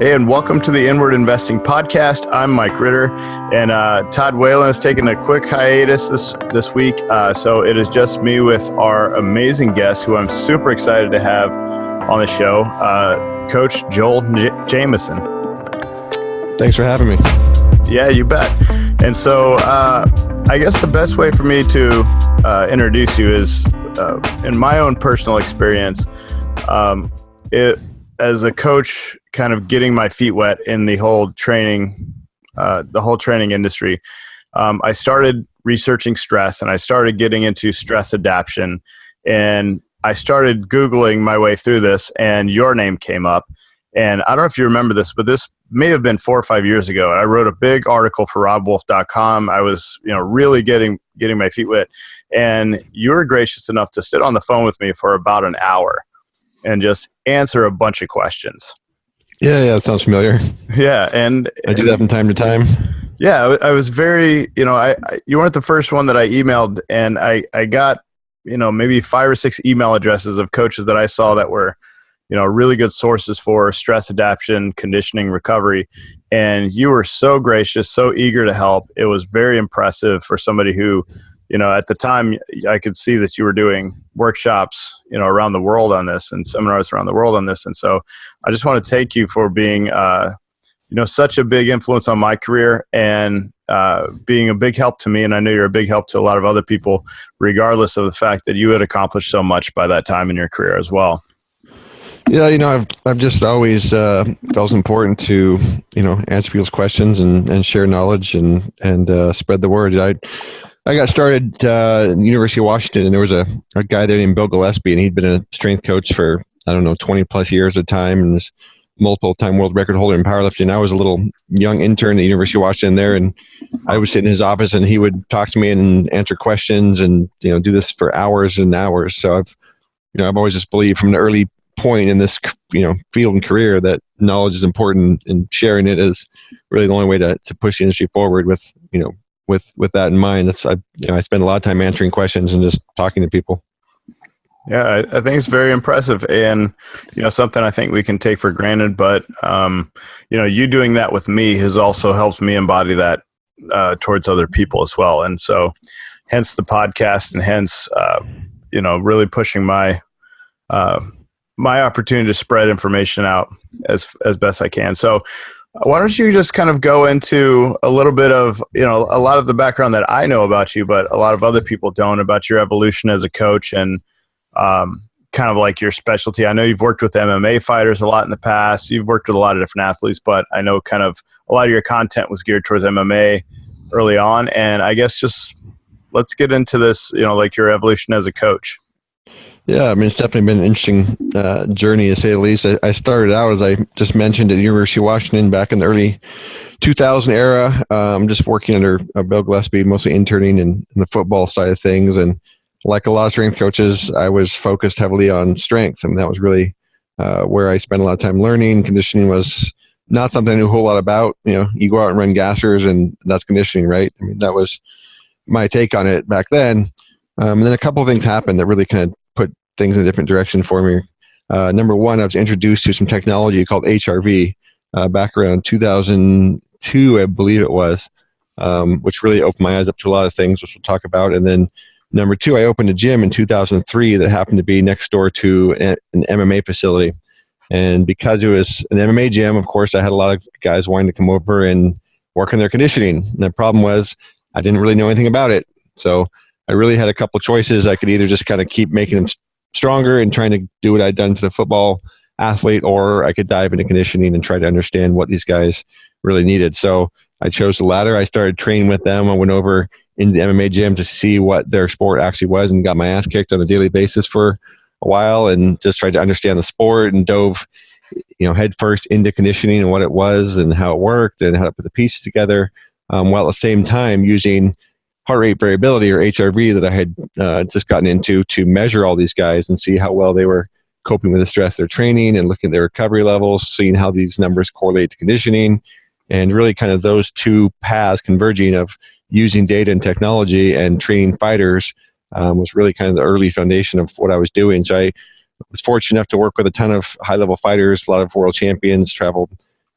Hey, and welcome to the Inward Investing Podcast. I'm Mike Ritter, and Todd Whalen is taking a quick hiatus this week. So it is just me with our amazing guest, who I'm super excited to have on the show, Coach Joel Jamieson. Thanks for having me. Yeah, you bet. And so I guess the best way for me to introduce you is, in my own personal experience, as a coach, kind of getting my feet wet in the whole training industry. I started researching stress, and I started getting into stress adaptation, and I started Googling my way through this, and your name came up. And I don't know if you remember this, but this may have been 4 or 5 years ago. I wrote a big article for robwolf.com. I was, really getting my feet wet, and you were gracious enough to sit on the phone with me for about an hour and just answer a bunch of questions. Yeah, that sounds familiar. Yeah, and I do that from time to time. Yeah, I was very, you weren't the first one that I emailed, and I got, maybe 5 or 6 email addresses of coaches that I saw that were, really good sources for stress adaptation, conditioning, recovery. And you were so gracious, so eager to help. It was very impressive for somebody who, at the time, I could see that you were doing workshops, around the world on this, and seminars around the world on this. And so I just want to thank you for being, such a big influence on my career, and being a big help to me. And I know you're a big help to a lot of other people, regardless of the fact that you had accomplished so much by that time in your career as well. Yeah, I've just always felt it's important to, answer people's questions and share knowledge and spread the word. I got started at the University of Washington, and there was a guy there named Bill Gillespie, and he'd been a strength coach for, 20 plus years at a time, and was multiple-time world record holder in powerlifting. I was a little young intern at the University of Washington there, and I would sit in his office, and he would talk to me and answer questions, and do this for hours and hours. So I've always just believed from an early point in this field and career that knowledge is important, and sharing it is really the only way to push the industry forward with that in mind. I spend a lot of time answering questions and just talking to people. Yeah, I think it's very impressive, and something I think we can take for granted. But you doing that with me has also helped me embody that towards other people as well. And so, hence the podcast, and hence really pushing my opportunity to spread information out as best I can. So why don't you just kind of go into a little bit of, a lot of the background that I know about you, but a lot of other people don't, about your evolution as a coach, and kind of like your specialty. I know you've worked with MMA fighters a lot in the past. You've worked with a lot of different athletes, but I know kind of a lot of your content was geared towards MMA early on. And I guess just let's get into this, like your evolution as a coach. Yeah, it's definitely been an interesting journey, to say the least. I started out, as I just mentioned, at the University of Washington back in the early 2000 era, just working under Bill Gillespie, mostly interning in the football side of things. And like a lot of strength coaches, I was focused heavily on strength. That was really where I spent a lot of time learning. Conditioning was not something I knew a whole lot about. You go out and run gassers, and that's conditioning, right? That was my take on it back then. And then a couple of things happened that really kind of put things in a different direction for me. Number one, I was introduced to some technology called HRV back around 2002, I believe it was, which really opened my eyes up to a lot of things, which we'll talk about. And then number two, I opened a gym in 2003 that happened to be next door to an MMA facility. And because it was an MMA gym, of course, I had a lot of guys wanting to come over and work on their conditioning. And the problem was I didn't really know anything about it. So I really had a couple of choices. I could either just kind of keep making them stronger and trying to do what I'd done for the football athlete, or I could dive into conditioning and try to understand what these guys really needed. So I chose the latter. I started training with them. I went over into the MMA gym to see what their sport actually was, and got my ass kicked on a daily basis for a while, and just tried to understand the sport, and dove head first into conditioning and what it was and how it worked and how to put the pieces together, while at the same time using heart rate variability, or HRV, that I had just gotten into to measure all these guys and see how well they were coping with the stress they're training, and looking at their recovery levels, seeing how these numbers correlate to conditioning, and really kind of those two paths converging of using data and technology and training fighters was really kind of the early foundation of what I was doing. So I was fortunate enough to work with a ton of high-level fighters, a lot of world champions, traveled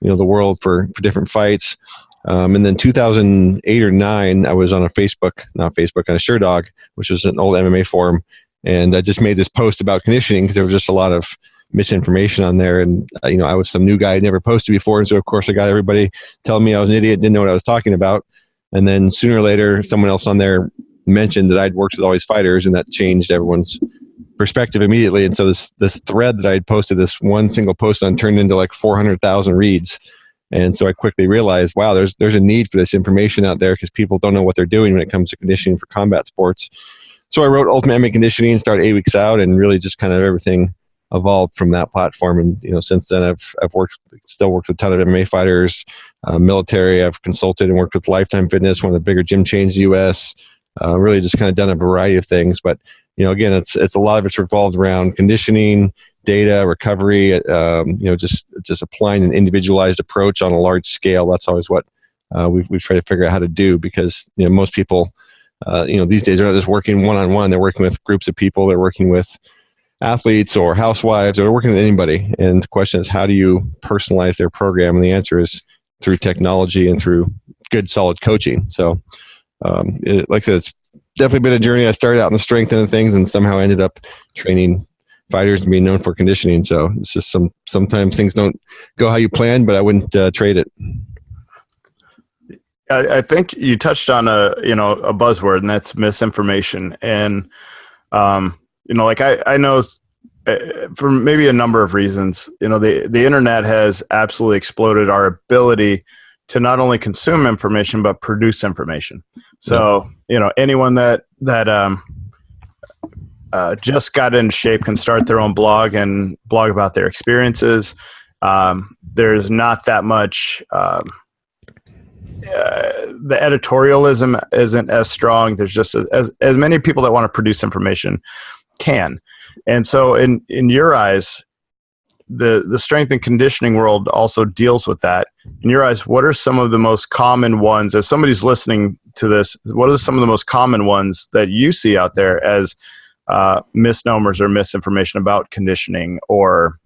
the world for different fights. And then 2008 or 9, I was on on a SureDog, which was an old MMA forum. And I just made this post about conditioning because there was just a lot of misinformation on there. And, I was some new guy I'd never posted before. And so, of course, I got everybody telling me I was an idiot, didn't know what I was talking about. And then sooner or later, someone else on there mentioned that I'd worked with all these fighters, and that changed everyone's perspective immediately. And so this thread that I had posted, this one single post on, turned into like 400,000 reads. And so I quickly realized, wow, there's a need for this information out there because people don't know what they're doing when it comes to conditioning for combat sports. So I wrote Ultimate MMA Conditioning, started 8 weeks out, and really just kind of everything evolved from that platform. And since then I've still worked with a ton of MMA fighters, military. I've consulted and worked with Lifetime Fitness, one of the bigger gym chains in the U.S. Really just kind of done a variety of things. But again, it's a lot of it's revolved around conditioning, data, recovery. Just applying an individualized approach on a large scale. That's always what we've tried to figure out how to do, because most people these days are not just working one-on-one. They're working with groups of people. They're working with athletes or housewives, or they're working with anybody. And the question is, how do you personalize their program? And the answer is through technology and through good, solid coaching. So, like I said, it's definitely been a journey. I started out in the strength end of things and somehow ended up training fighters and being known for conditioning. So it's just sometimes things don't go how you plan, but I wouldn't trade it. I think you touched on a buzzword, and that's misinformation. And I know for maybe a number of reasons, the internet has absolutely exploded our ability to not only consume information but produce information. So anyone that just got in shape can start their own blog and blog about their experiences. There's not that much. The editorialism isn't as strong. There's just as many people that want to produce information can. And so in your eyes, the strength and conditioning world also deals with that. In your eyes, what are some of the most common ones, as somebody's listening to this, what are some of the most common ones that you see out there as misnomers or misinformation about conditioning or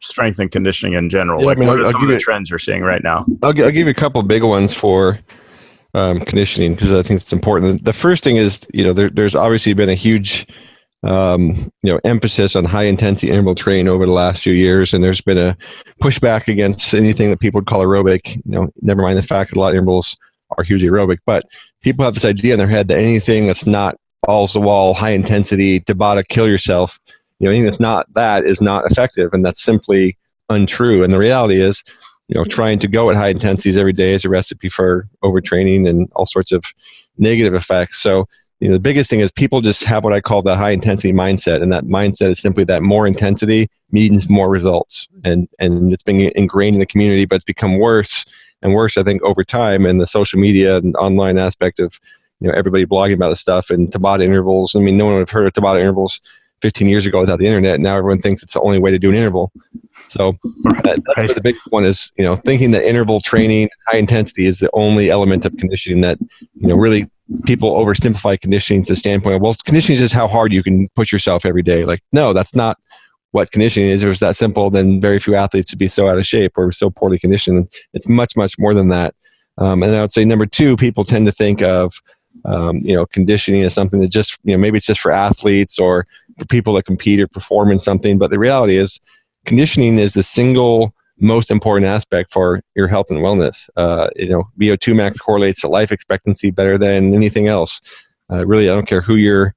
strength and conditioning in general? Yeah, what are some of the trends you're seeing right now? I'll give you a couple of big ones for conditioning, because I think it's important. The first thing is, there's obviously been a huge emphasis on high intensity interval training over the last few years, and there's been a pushback against anything that people would call aerobic. Never mind the fact that a lot of intervals are hugely aerobic, but people have this idea in their head that anything that's not balls to wall, high intensity, Tabata, kill yourself, anything that's not that is not effective, and that's simply untrue. And the reality is, trying to go at high intensities every day is a recipe for overtraining and all sorts of negative effects. So, the biggest thing is people just have what I call the high intensity mindset, and that mindset is simply that more intensity means more results. And it's been ingrained in the community, but it's become worse and worse, I think, over time. And the social media and online aspect of everybody blogging about this stuff and Tabata intervals. I mean, no one would have heard of Tabata intervals 15 years ago without the internet. Now everyone thinks it's the only way to do an interval. So that's the big one is, thinking that interval training, high intensity is the only element of conditioning that, really people oversimplify conditioning to the standpoint of, well, conditioning is just how hard you can push yourself every day. Like, no, that's not what conditioning is. If it was that simple, then very few athletes would be so out of shape or so poorly conditioned. It's much, much more than that. And I would say number two, people tend to think of, conditioning as something that just, maybe it's just for athletes or for people that compete or perform in something. But the reality is conditioning is the single most important aspect for your health and wellness. VO2 max correlates to life expectancy better than anything else. Really, I don't care who you're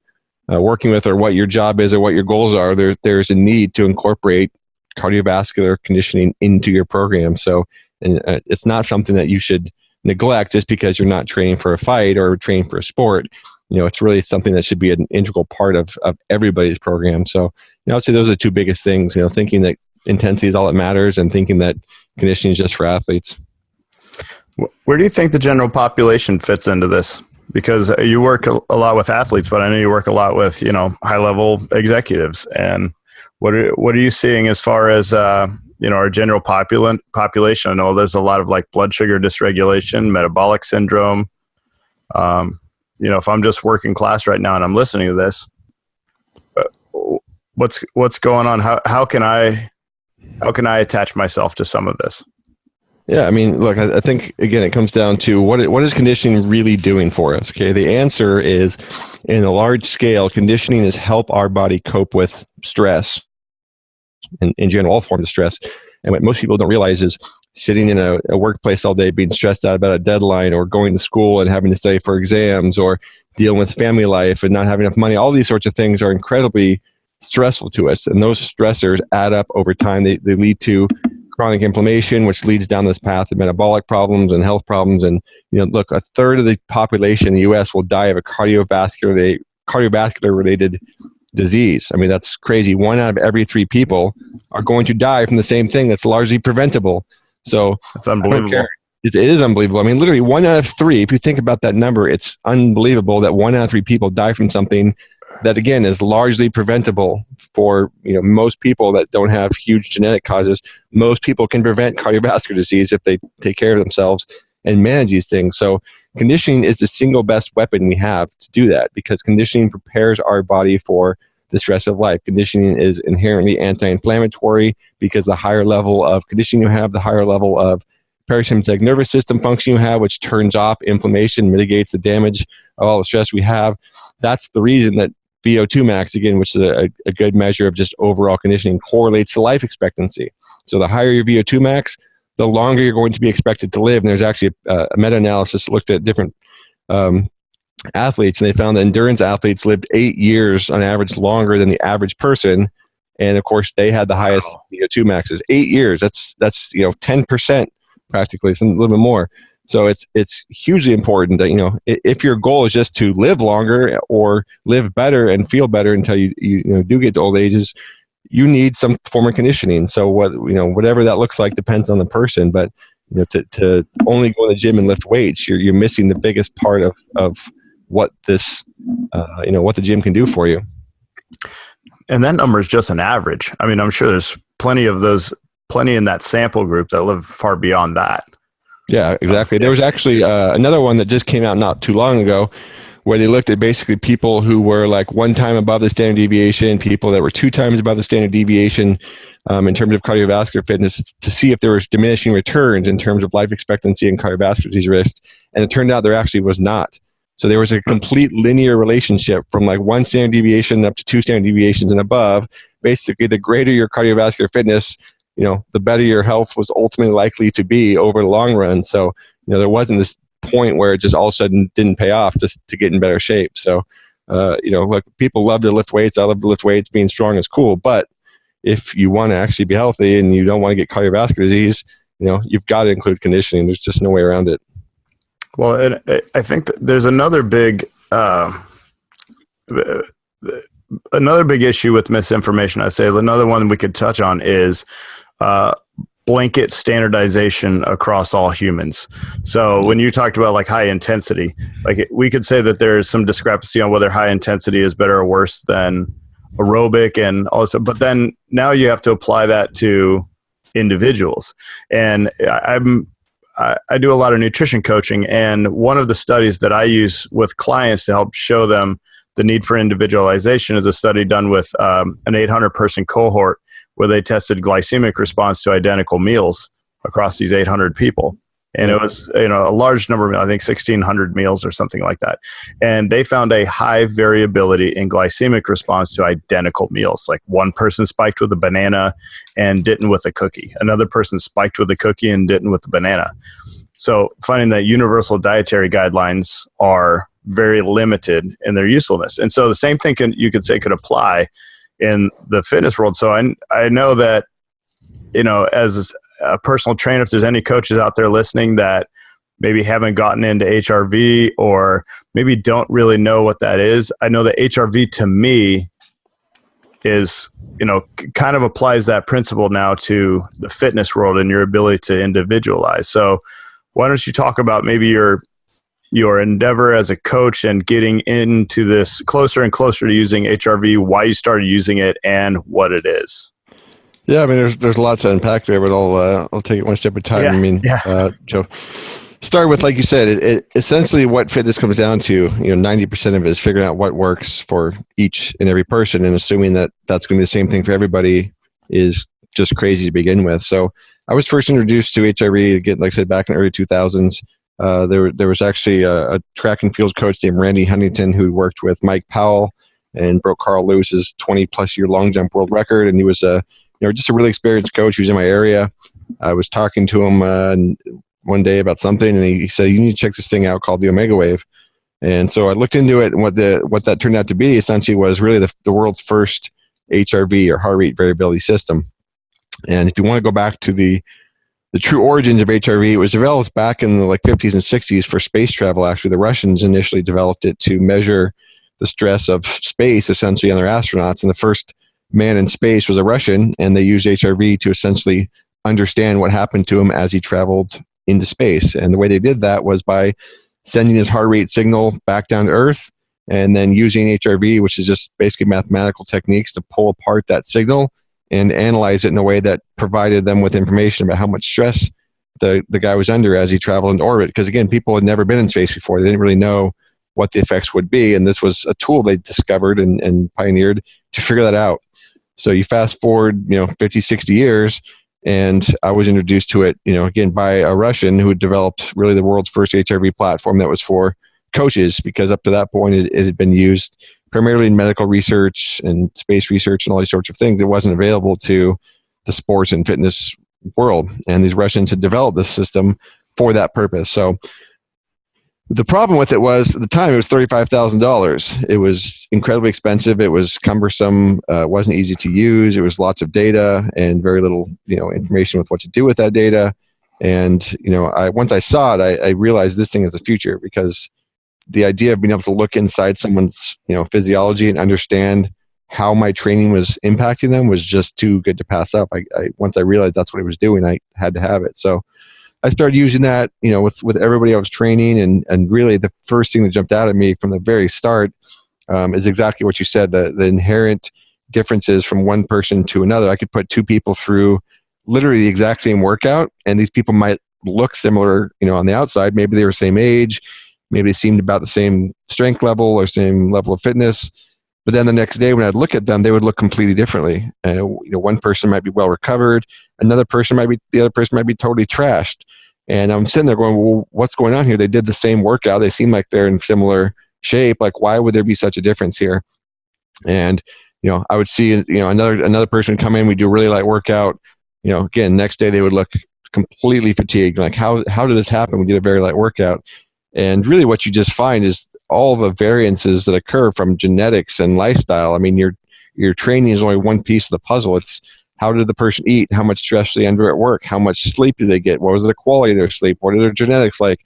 working with or what your job is or what your goals are. There's a need to incorporate cardiovascular conditioning into your program. So, and it's not something that you should neglect just because you're not training for a fight or training for a sport. It's really something that should be an integral part of everybody's program. So, I'd say those are the two biggest things, thinking that intensity is all that matters and thinking that conditioning is just for athletes. Where do you think the general population fits into this? Because you work a lot with athletes, but I know you work a lot with, high-level executives. And what are you seeing as far as, our general population? I know there's a lot of like blood sugar dysregulation, metabolic syndrome. If I'm just working class right now and I'm listening to this, what's going on? How can I attach myself to some of this? Yeah, I mean, look, I think, again, it comes down to what is conditioning really doing for us? Okay, the answer is, in a large scale, conditioning is help our body cope with stress, and in general, all forms of stress. And what most people don't realize is sitting in a workplace all day being stressed out about a deadline, or going to school and having to study for exams, or dealing with family life and not having enough money. All these sorts of things are incredibly stressful to us. And those stressors add up over time. They lead to chronic inflammation, which leads down this path of metabolic problems and health problems. And, look, a third of the population in the U.S. will die of a cardiovascular related disease. I mean, that's crazy. 1 out of every 3 people are going to die from the same thing that's largely preventable. So That's unbelievable. It is unbelievable. I mean, literally 1 out of 3, if you think about that number, it's unbelievable that 1 out of 3 people die from something that, again, is largely preventable. For most people that don't have huge genetic causes, most people can prevent cardiovascular disease if they take care of themselves and manage these things. So conditioning is the single best weapon we have to do that, because conditioning prepares our body for the stress of life. Conditioning is inherently anti-inflammatory, because the higher level of conditioning you have, the higher level of parasympathetic nervous system function you have, which turns off inflammation, mitigates the damage of all the stress we have. That's the reason that VO2 max, again, which is a good measure of just overall conditioning, correlates to life expectancy. So the higher your VO2 max, the longer you're going to be expected to live. And there's actually a meta-analysis that looked at different athletes, and they found that endurance athletes lived 8 years on average longer than the average person. And of course, they had the highest VO2 maxes. 8 years. That's 10% practically, a little bit more. So it's hugely important that, if your goal is just to live longer or live better and feel better until you do get to old ages, you need some form of conditioning. So whatever that looks like depends on the person, but to only go to the gym and lift weights, you're missing the biggest part of what this what the gym can do for you. And that number is just an average. I mean, I'm sure there's plenty in that sample group that live far beyond that. Yeah, exactly. There was actually another one that just came out not too long ago, where they looked at basically people who were like 1 time above the standard deviation, people that were 2 times above the standard deviation in terms of cardiovascular fitness, to see if there was diminishing returns in terms of life expectancy and cardiovascular disease risk. And it turned out there actually was not. So there was a complete linear relationship from like 1 standard deviation up to 2 standard deviations and above. Basically, the greater your cardiovascular fitness, the better your health was ultimately likely to be over the long run. So, there wasn't this point where it just all of a sudden didn't pay off just to get in better shape. So, look, people love to lift weights. I love to lift weights. Being strong is cool. But if you want to actually be healthy and you don't want to get cardiovascular disease, you've got to include conditioning. There's just no way around it. Well, and I think that there's another big issue with misinformation. I say another one we could touch on is blanket standardization across all humans. So when you talked about like high intensity, like we could say that there's some discrepancy on whether high intensity is better or worse than aerobic, and also, but then now you have to apply that to individuals. And I do a lot of nutrition coaching, and one of the studies that I use with clients to help show them the need for individualization is a study done with an 800-person cohort where they tested glycemic response to identical meals across these 800 people. And it was a large number of meals, I think 1,600 meals or something like that. And they found a high variability in glycemic response to identical meals. Like one person spiked with a banana and didn't with a cookie. Another person spiked with a cookie and didn't with the banana. So finding that universal dietary guidelines are very limited in their usefulness. And so the same thing you could say could apply in the fitness world. So I know that, as a personal trainer, if there's any coaches out there listening that maybe haven't gotten into HRV or maybe don't really know what that is, I know that HRV to me is, kind of applies that principle now to the fitness world and your ability to individualize. So why don't you talk about maybe your endeavor as a coach and getting into this closer and closer to using HRV, why you started using it and what it is? Yeah, I mean, there's lots to unpack there, but I'll take it one step at a time. Yeah, I mean, Joe, start with, like you said, it essentially what fitness comes down to, 90% of it is figuring out what works for each and every person, and assuming that that's going to be the same thing for everybody is just crazy to begin with. So I was first introduced to HRV again, like I said, back in the early 2000s. There was actually a track and field coach named Randy Huntington who worked with Mike Powell and broke Carl Lewis's 20-plus year long jump world record. And he was just a really experienced coach. He was in my area. I was talking to him one day about something, and he said, "You need to check this thing out called the Omega Wave." And so I looked into it, and what that turned out to be essentially was really the world's first HRV, or heart rate variability system. And if you want to go back to the true origins of HRV, it was developed back in the 50s and 60s for space travel. Actually, the Russians initially developed it to measure the stress of space, essentially, on their astronauts. And the first man in space was a Russian, and they used HRV to essentially understand what happened to him as he traveled into space. And the way they did that was by sending his heart rate signal back down to Earth, and then using HRV, which is just basically mathematical techniques, to pull apart that signal and analyze it in a way that provided them with information about how much stress the guy was under as he traveled into orbit. Because again, people had never been in space before. They didn't really know what the effects would be. And this was a tool they discovered and pioneered to figure that out. So you fast forward, 50, 60 years, and I was introduced to it, again, by a Russian who had developed really the world's first HRV platform that was for coaches, because up to that point it had been used primarily in medical research and space research and all these sorts of things. It wasn't available to the sports and fitness world. And these Russians had developed this system for that purpose. So the problem with it was, at the time, it was $35,000. It was incredibly expensive. It was cumbersome. It wasn't easy to use. It was lots of data and very little, information with what to do with that data. And, once I saw it, I realized this thing is the future, because the idea of being able to look inside someone's, physiology and understand how my training was impacting them was just too good to pass up. Once I realized that's what it was doing, I had to have it. So I started using that, with everybody I was training, and really the first thing that jumped out at me from the very start is exactly what you said, the inherent differences from one person to another. I could put two people through literally the exact same workout, and these people might look similar, on the outside. Maybe they were same age, maybe they seemed about the same strength level or same level of fitness. But then the next day when I'd look at them, they would look completely differently. One person might be well recovered, the other person might be totally trashed. And I'm sitting there going, well, what's going on here? They did the same workout. They seem like they're in similar shape. Like, why would there be such a difference here? And, I would see, another person come in, we do a really light workout. Again, next day they would look completely fatigued. Like, how did this happen? We did a very light workout. And really what you just find is all the variances that occur from genetics and lifestyle. I mean, your training is only one piece of the puzzle. It's how did the person eat? How much stress are they under at work? How much sleep do they get? What was the quality of their sleep? What are their genetics like?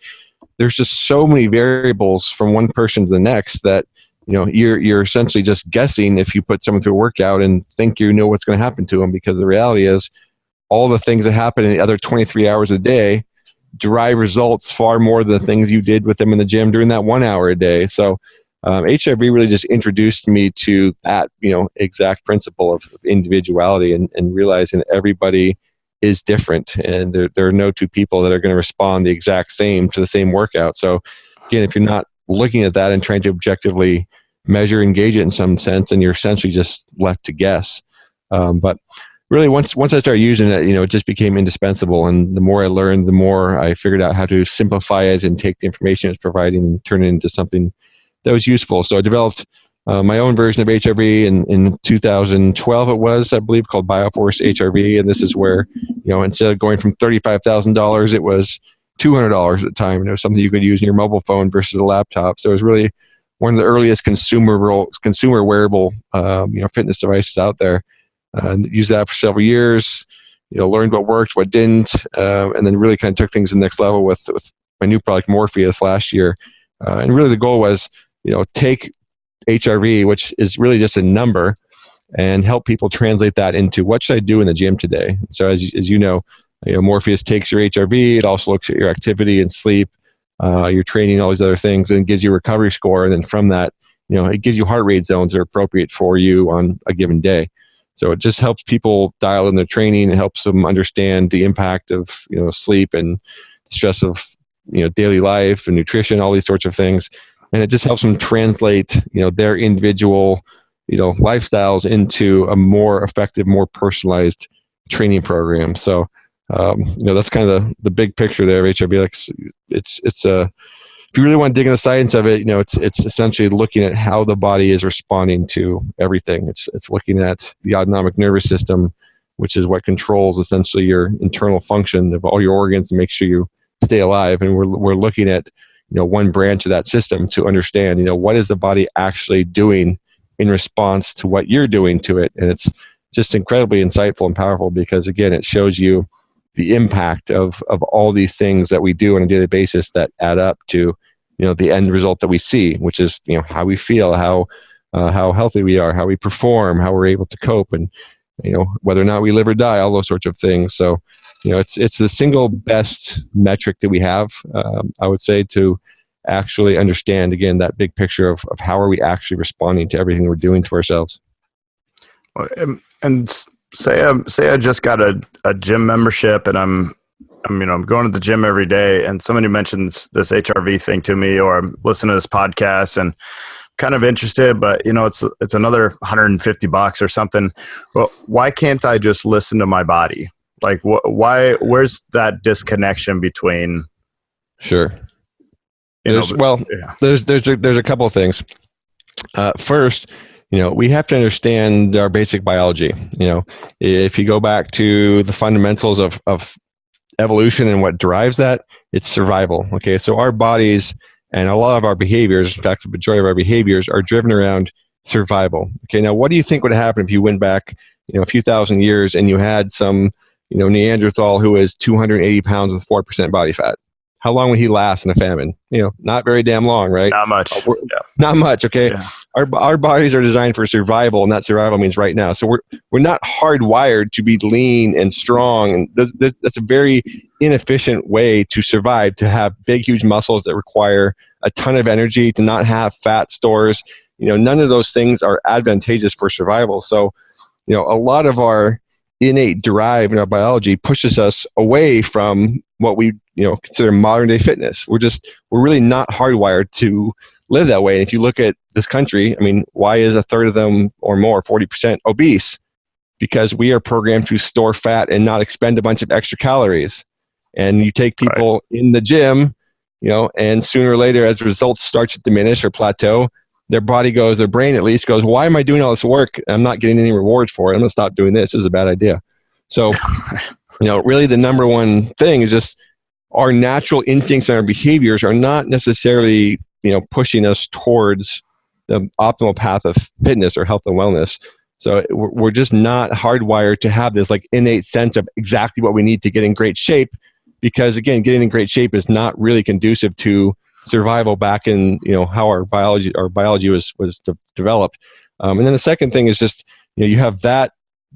There's just so many variables from one person to the next that, you're essentially just guessing if you put someone through a workout and think you know what's going to happen to them, because the reality is all the things that happen in the other 23 hours a day derive results far more than the things you did with them in the gym during that 1 hour a day. So HRV really just introduced me to that, exact principle of individuality and realizing that everybody is different, and there are no two people that are going to respond the exact same to the same workout. So again, if you're not looking at that and trying to objectively measure and gauge it in some sense, then you're essentially just left to guess. But really, once I started using it, it just became indispensable. And the more I learned, the more I figured out how to simplify it and take the information it's providing and turn it into something that was useful. So I developed my own version of HRV in 2012. It was, I believe, called BioForce HRV. And this is where, instead of going from $35,000, it was $200 at the time. It was something you could use in your mobile phone versus a laptop. So it was really one of the earliest consumer wearable, fitness devices out there. Used that for several years, learned what worked, what didn't, and then really kind of took things to the next level with my new product Morpheus last year. And really the goal was, take HRV, which is really just a number, and help people translate that into what should I do in the gym today. So as you know, Morpheus takes your HRV. It also looks at your activity and sleep, your training, all these other things, and gives you a recovery score. And then from that, it gives you heart rate zones that are appropriate for you on a given day. So it just helps people dial in their training. It helps them understand the impact of sleep and stress of daily life and nutrition, all these sorts of things, and it just helps them translate their individual lifestyles into a more effective, more personalized training program. So, that's kind of the big picture there of HRV. Like it's if you really want to dig into the science of it, it's essentially looking at how the body is responding to everything. It's looking at the autonomic nervous system, which is what controls essentially your internal function of all your organs to make sure you stay alive. And we're looking at, one branch of that system to understand, what is the body actually doing in response to what you're doing to it. And it's just incredibly insightful and powerful because, again, it shows you the impact of all these things that we do on a daily basis that add up to, the end result that we see, which is, how we feel, how healthy we are, how we perform, how we're able to cope, and, whether or not we live or die, all those sorts of things. So, it's the single best metric that we have, I would say, to actually understand, again, that big picture of how are we actually responding to everything we're doing to ourselves. And say I just got a gym membership and I'm going to the gym every day, and somebody mentions this HRV thing to me, or I'm listening to this podcast and kind of interested, but it's another $150 or something. Well, why can't I just listen to my body? Like, why? Where's that disconnection between? Sure. There's a couple of things. First, we have to understand our basic biology. If you go back to the fundamentals of evolution and what drives that, it's survival. Okay, so our bodies and a lot of our behaviors, in fact, the majority of our behaviors are driven around survival. Okay, now what do you think would happen if you went back, a few thousand years and you had some, Neanderthal who is 280 pounds with 4% body fat? How long would he last in a famine? Not very damn long, right? Not much. Not much. Okay. Yeah. Our bodies are designed for survival, and that survival means right now. So we're not hardwired to be lean and strong, and that's a very inefficient way to survive. To have big, huge muscles that require a ton of energy, to not have fat stores. None of those things are advantageous for survival. So, a lot of our innate drive in our biology pushes us away from what we consider modern day fitness. We're really not hardwired to live that way. And if you look at this country, why is a third of them or more, 40%, obese? Because we are programmed to store fat and not expend a bunch of extra calories. And you take people in the gym, and sooner or later, as results start to diminish or plateau, their brain at least goes, why am I doing all this work? I'm not getting any rewards for it. I'm going to stop doing this. This is a bad idea. So, really the number one thing is just our natural instincts and our behaviors are not necessarily, pushing us towards the optimal path of fitness or health and wellness. So we're just not hardwired to have this like innate sense of exactly what we need to get in great shape, because again, getting in great shape is not really conducive to survival back in, how our biology was developed. And then the second thing is just, you have that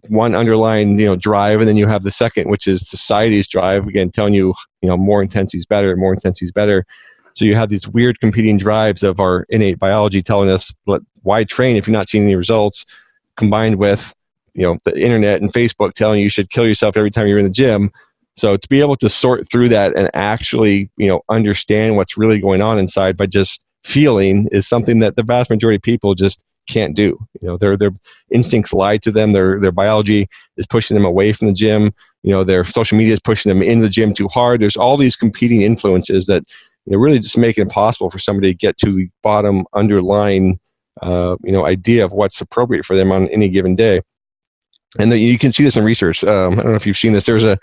one underlying, drive, and then you have the second, which is society's drive, again, telling you, more intensity is better, more intensity is better. So you have these weird competing drives of our innate biology telling us, why train if you're not seeing any results, combined with, the internet and Facebook telling you should kill yourself every time you're in the gym. So to be able to sort through that and actually, understand what's really going on inside by just feeling is something that the vast majority of people just can't do. Their instincts lie to them. Their biology is pushing them away from the gym. Their social media is pushing them into the gym too hard. There's all these competing influences that really just make it impossible for somebody to get to the bottom underlying, idea of what's appropriate for them on any given day. And you can see this in research. I don't know if you've seen this. There's a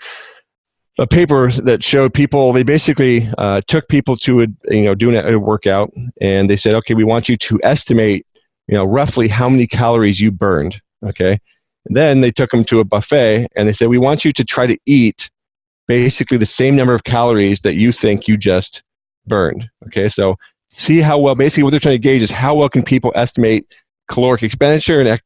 paper that showed people, they basically took people to doing a workout, and they said, okay, we want you to estimate, roughly how many calories you burned. Okay. And then they took them to a buffet, and they said, we want you to try to eat basically the same number of calories that you think you just burned. Okay. So see how well, basically what they're trying to gauge is how well can people estimate caloric expenditure and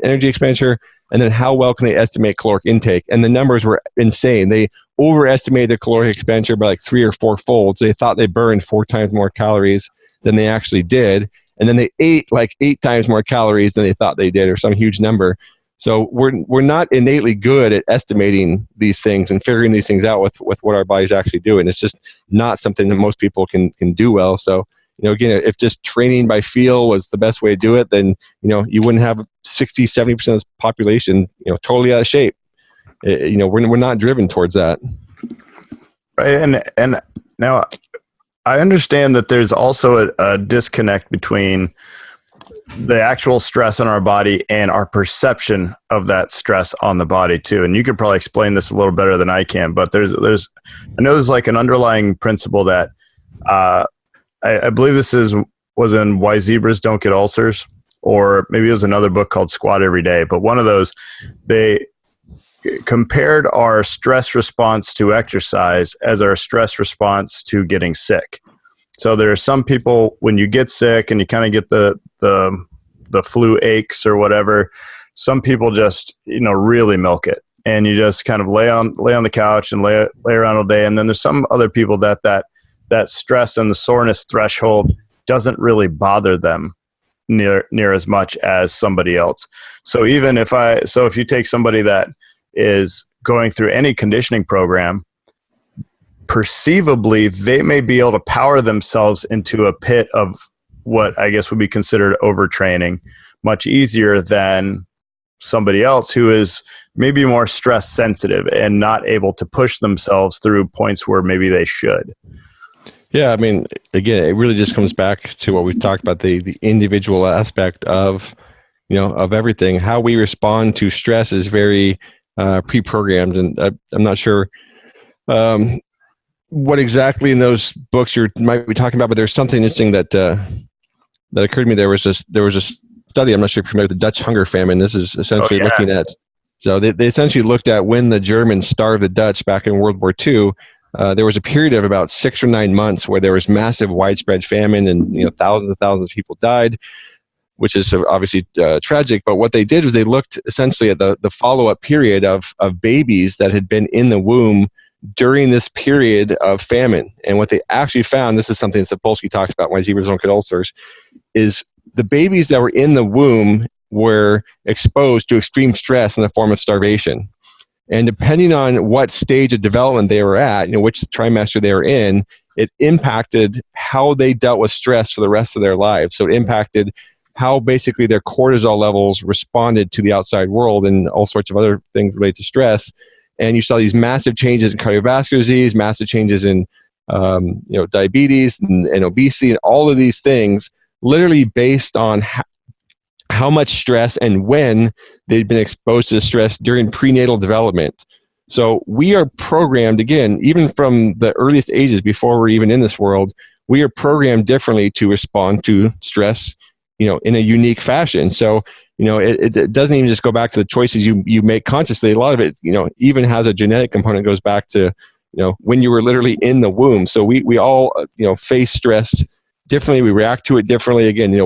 energy expenditure, and then how well can they estimate caloric intake. And the numbers were insane. They overestimated their caloric expenditure by like 3 or 4 folds. They thought they burned 4 times more calories than they actually did. And then they ate like 8 times more calories than they thought they did, or some huge number. So we're not innately good at estimating these things and figuring these things out with what our bodies actually do. And it's just not something that most people can do well. So, again, if just training by feel was the best way to do it, then, you wouldn't have 60, 70% of the population, totally out of shape. we're not driven towards that. Right. And now I understand that there's also a disconnect between the actual stress on our body and our perception of that stress on the body too. And you could probably explain this a little better than I can, but I know there's like an underlying principle that I believe was in Why Zebras Don't Get Ulcers, or maybe it was another book called Squat Every Day. But one of those, they compared our stress response to exercise as our stress response to getting sick. So there are some people, when you get sick and you kind of get the flu aches or whatever, some people just, really milk it. And you just kind of lay on the couch and lay around all day. And then there's some other people that stress and the soreness threshold doesn't really bother them near as much as somebody else. So if you take somebody that is going through any conditioning program, perceivably, they may be able to power themselves into a pit of what I guess would be considered overtraining much easier than somebody else who is maybe more stress sensitive and not able to push themselves through points where maybe they should. Yeah, I memean, again, it really just comes back to what we've talked about, the individual aspect of, of everything. How we respond to stress is very pre-programmed, and I'm not sure what exactly in those books you might be talking about, but there's something interesting that occurred to me. There was a study. I'm not sure if you're familiar with the Dutch hunger famine. This is essentially looking at. So they essentially looked at when the Germans starved the Dutch back in World War II. There was a period of about 6 or 9 months where there was massive, widespread famine, and thousands and thousands of people died, which is obviously tragic. But what they did was they looked essentially at the follow-up period of babies that had been in the womb during this period of famine. And what they actually found, this is something that Sapolsky talks about, Why Zebras Don't Get Ulcers, is the babies that were in the womb were exposed to extreme stress in the form of starvation. And depending on what stage of development they were at, which trimester they were in, it impacted how they dealt with stress for the rest of their lives. So it impacted how basically their cortisol levels responded to the outside world and all sorts of other things related to stress. And you saw these massive changes in cardiovascular disease, massive changes in diabetes and obesity, and all of these things literally based on how much stress and when they've been exposed to stress during prenatal development. So we are programmed, again, even from the earliest ages before we're even in this world, we are programmed differently to respond to stress, in a unique fashion. So, it doesn't even just go back to the choices you make consciously. A lot of it, even has a genetic component, goes back to, when you were literally in the womb. So we all, face stress differently. We react to it differently. Again,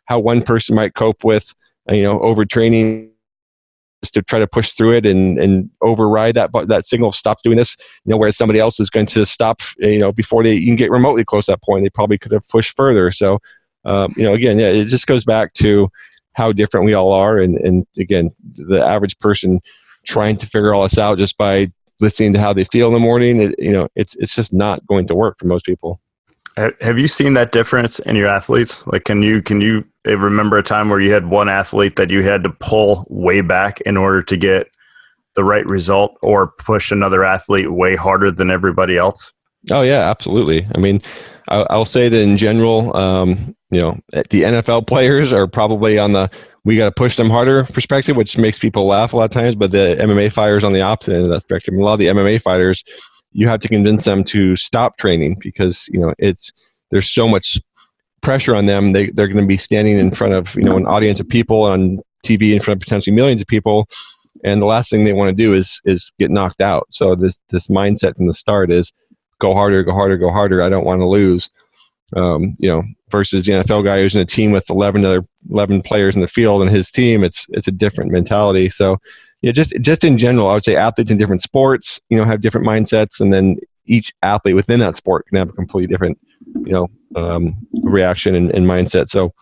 how one person might cope with, overtraining is to try to push through it and override that signal of stop doing this, whereas somebody else is going to stop, before they even get remotely close to that point. They probably could have pushed further. So, again, it just goes back to how different we all are. And again, the average person trying to figure all this out just by listening to how they feel in the morning, it's just not going to work for most people. Have you seen that difference in your athletes? Like, can you remember a time where you had one athlete that you had to pull way back in order to get the right result, or push another athlete way harder than everybody else? Oh yeah, absolutely. I mean, I'll say that in general, the NFL players are probably on the we got to push them harder perspective, which makes people laugh a lot of times. But the MMA fighters on the opposite end of that spectrum. A lot of the MMA fighters, you have to convince them to stop training because there's so much pressure on them. They're going to be standing in front of an audience of people on TV in front of potentially millions of people, and the last thing they want to do is get knocked out. So this mindset from the start is go harder, go harder, go harder. I don't want to lose. Versus the NFL guy who's in a team with 11 players in the field and his team, it's a different mentality. So just in general, I would say athletes in different sports, have different mindsets, and then each athlete within that sport can have a completely different, reaction and mindset. So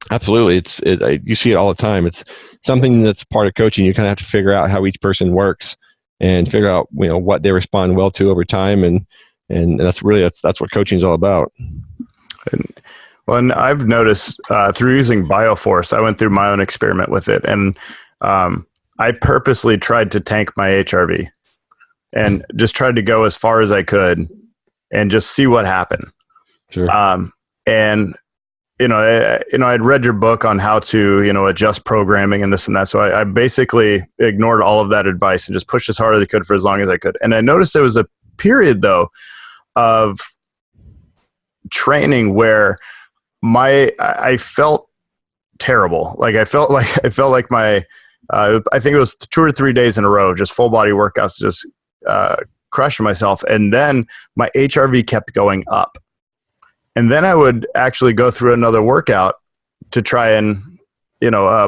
absolutely, you see it all the time. It's something that's part of coaching. You kind of have to figure out how each person works and figure out, what they respond well to over time. And that's what coaching is all about. And I've noticed through using Bioforce, I went through my own experiment with it, and I purposely tried to tank my HRV and just tried to go as far as I could and just see what happened. Sure. And I'd read your book on how to, adjust programming and this and that. So I basically ignored all of that advice and just pushed as hard as I could for as long as I could. And I noticed there was a period though of training where I felt terrible. Like I felt like my, I think it was 2 or 3 days in a row, just full body workouts, just crushing myself. And then my HRV kept going up. And then I would actually go through another workout to try and,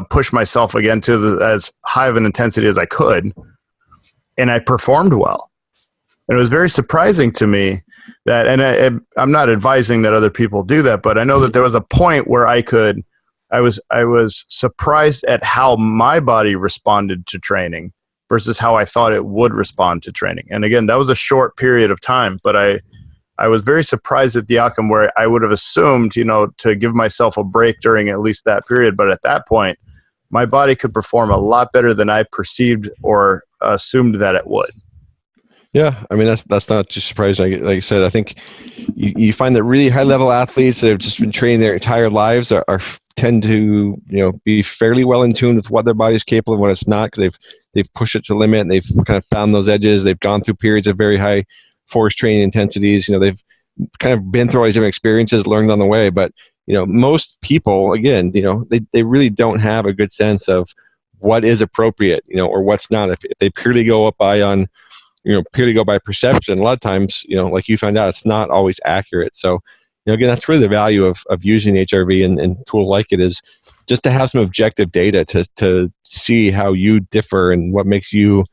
push myself again to as high of an intensity as I could. And I performed well. And it was very surprising to me that, and I'm not advising that other people do that, but I know that there was a point where I was surprised at how my body responded to training versus how I thought it would respond to training. And again, that was a short period of time, but I was very surprised at the outcome where I would have assumed, to give myself a break during at least that period. But at that point, my body could perform a lot better than I perceived or assumed that it would. Yeah, I mean that's not too surprising. Like I said, I think you find that really high level athletes that have just been training their entire lives are tend to be fairly well in tune with what their body's capable of and what it's not, because they've pushed it to the limit and they've kind of found those edges. They've gone through periods of very high force training intensities. They've kind of been through all these different experiences, learned on the way. But most people, again, they really don't have a good sense of what is appropriate, or what's not. If they purely go by perception, a lot of times, like you found out, it's not always accurate. So, again, that's really the value of using HRV and tools like it, is just to have some objective data to see how you differ and what makes you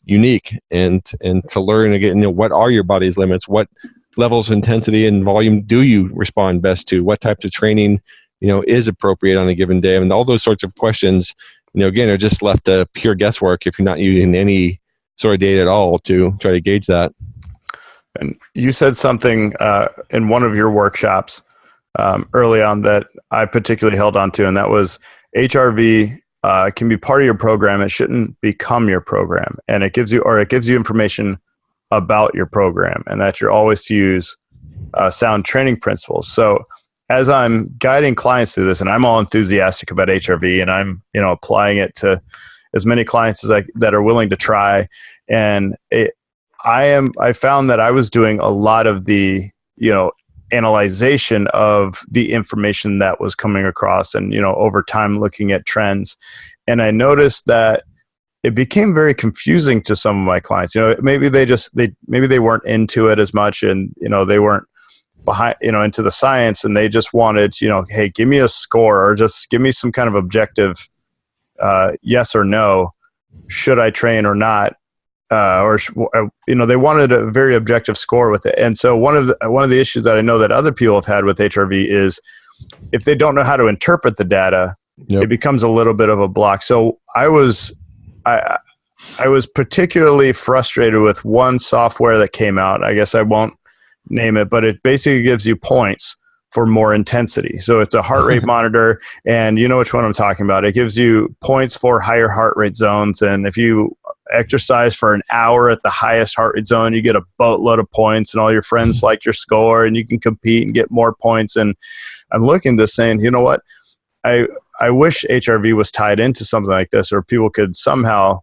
unique, and to learn again, what are your body's limits, what levels of intensity and volume do you respond best to, what types of training, is appropriate on a given day. And all those sorts of questions, again, are just left to pure guesswork if you're not using any sort of data at all to try to gauge that. And you said something in one of your workshops early on that I particularly held on to, and that was HRV can be part of your program. It shouldn't become your program. And it gives you information about your program, and that you're always to use sound training principles. So as I'm guiding clients through this, and I'm all enthusiastic about HRV, and I'm applying it to as many clients as that are willing to try, and I found that I was doing a lot of the analyzation of the information that was coming across, and over time looking at trends, and I noticed that it became very confusing to some of my clients. Maybe they weren't into it as much, and they weren't behind into the science, and they just wanted hey, give me a score, or just give me some kind of objective yes or no, should I train or not, they wanted a very objective score with it. And so one of the issues that I know that other people have had with HRV is if they don't know how to interpret the data, Yep. It becomes a little bit of a block. So I was particularly frustrated with one software that came out. I guess I won't name it, but it basically gives you points for more intensity. So it's a heart rate monitor, and you know which one I'm talking about. It gives you points for higher heart rate zones, and if you exercise for an hour at the highest heart rate zone, you get a boatload of points, and all your friends like your score, and you can compete and get more points. And I'm looking at this saying, you know what? I wish HRV was tied into something like this, or people could somehow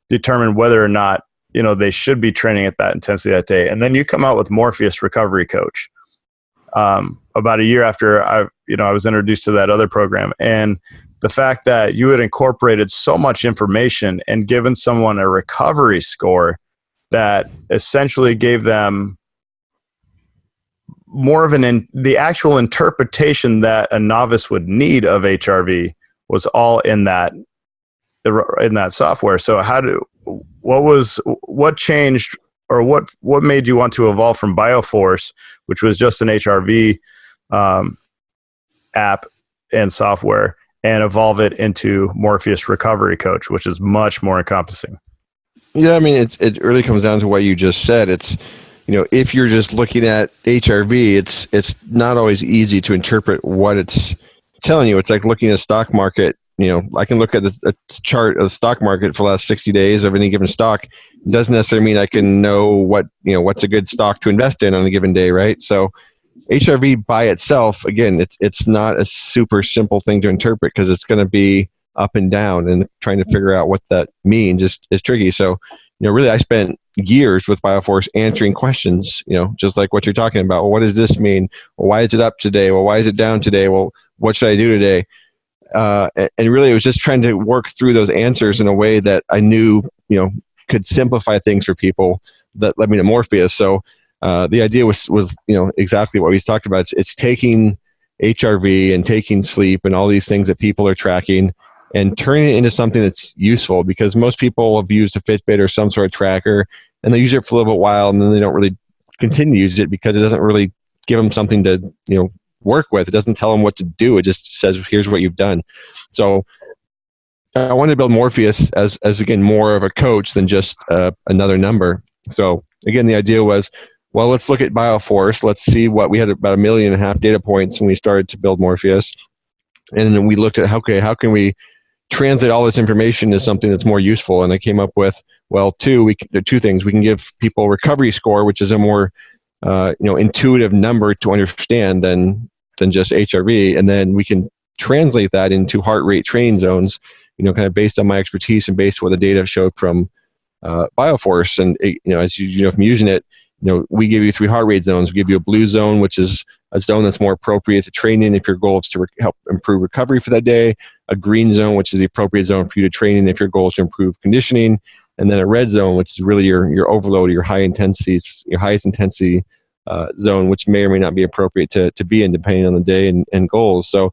determine whether or not they should be training at that intensity that day. And then you come out with Morpheus Recovery Coach about a year after I was introduced to that other program, and the fact that you had incorporated so much information and given someone a recovery score that essentially gave them more of the actual interpretation that a novice would need of HRV was all in that software. So what changed, or what made you want to evolve from BioForce, which was just an HRV app and software, and evolve it into Morpheus Recovery Coach, which is much more encompassing? Yeah, I mean, it really comes down to what you just said. It's if you're just looking at HRV, it's not always easy to interpret what it's telling you. It's like looking at a stock market I can look at a chart of the stock market for the last 60 days of any given stock. It doesn't necessarily mean I can know what's a good stock to invest in on a given day, right? So HRV by itself, again, it's not a super simple thing to interpret because it's going to be up and down, and trying to figure out what that means is tricky. So, really I spent years with BioForce answering questions, just like what you're talking about. Well, what does this mean? Well, why is it up today? Well, why is it down today? Well, what should I do today? And really it was just trying to work through those answers in a way that I knew, could simplify things for people that led me to Morpheus. So the idea was exactly what we talked about. It's taking HRV and taking sleep and all these things that people are tracking and turning it into something that's useful, because most people have used a Fitbit or some sort of tracker and they use it for a little bit while and then they don't really continue to use it because it doesn't really give them something to, work with. It doesn't tell them what to do. It just says, here's what you've done. So I wanted to build Morpheus as again, more of a coach than just another number. So again, the idea was, well, let's look at BioForce. Let's see what we had about 1.5 million data points when we started to build Morpheus. And then we looked at, how can we translate all this information to something that's more useful? And I came up with, well, two things. We can give people recovery score, which is a more intuitive number to understand than just HRV, and then we can translate that into heart rate training zones, kind of based on my expertise and based on what the data showed from BioForce. And as you know from using it, we give you 3 heart rate zones. We give you a blue zone, which is a zone that's more appropriate to train in if your goal is to help improve recovery for that day. A green zone, which is the appropriate zone for you to train in if your goal is to improve conditioning. And then a red zone, which is really your overload, your highest intensity zone, which may or may not be appropriate to be in depending on the day and goals. So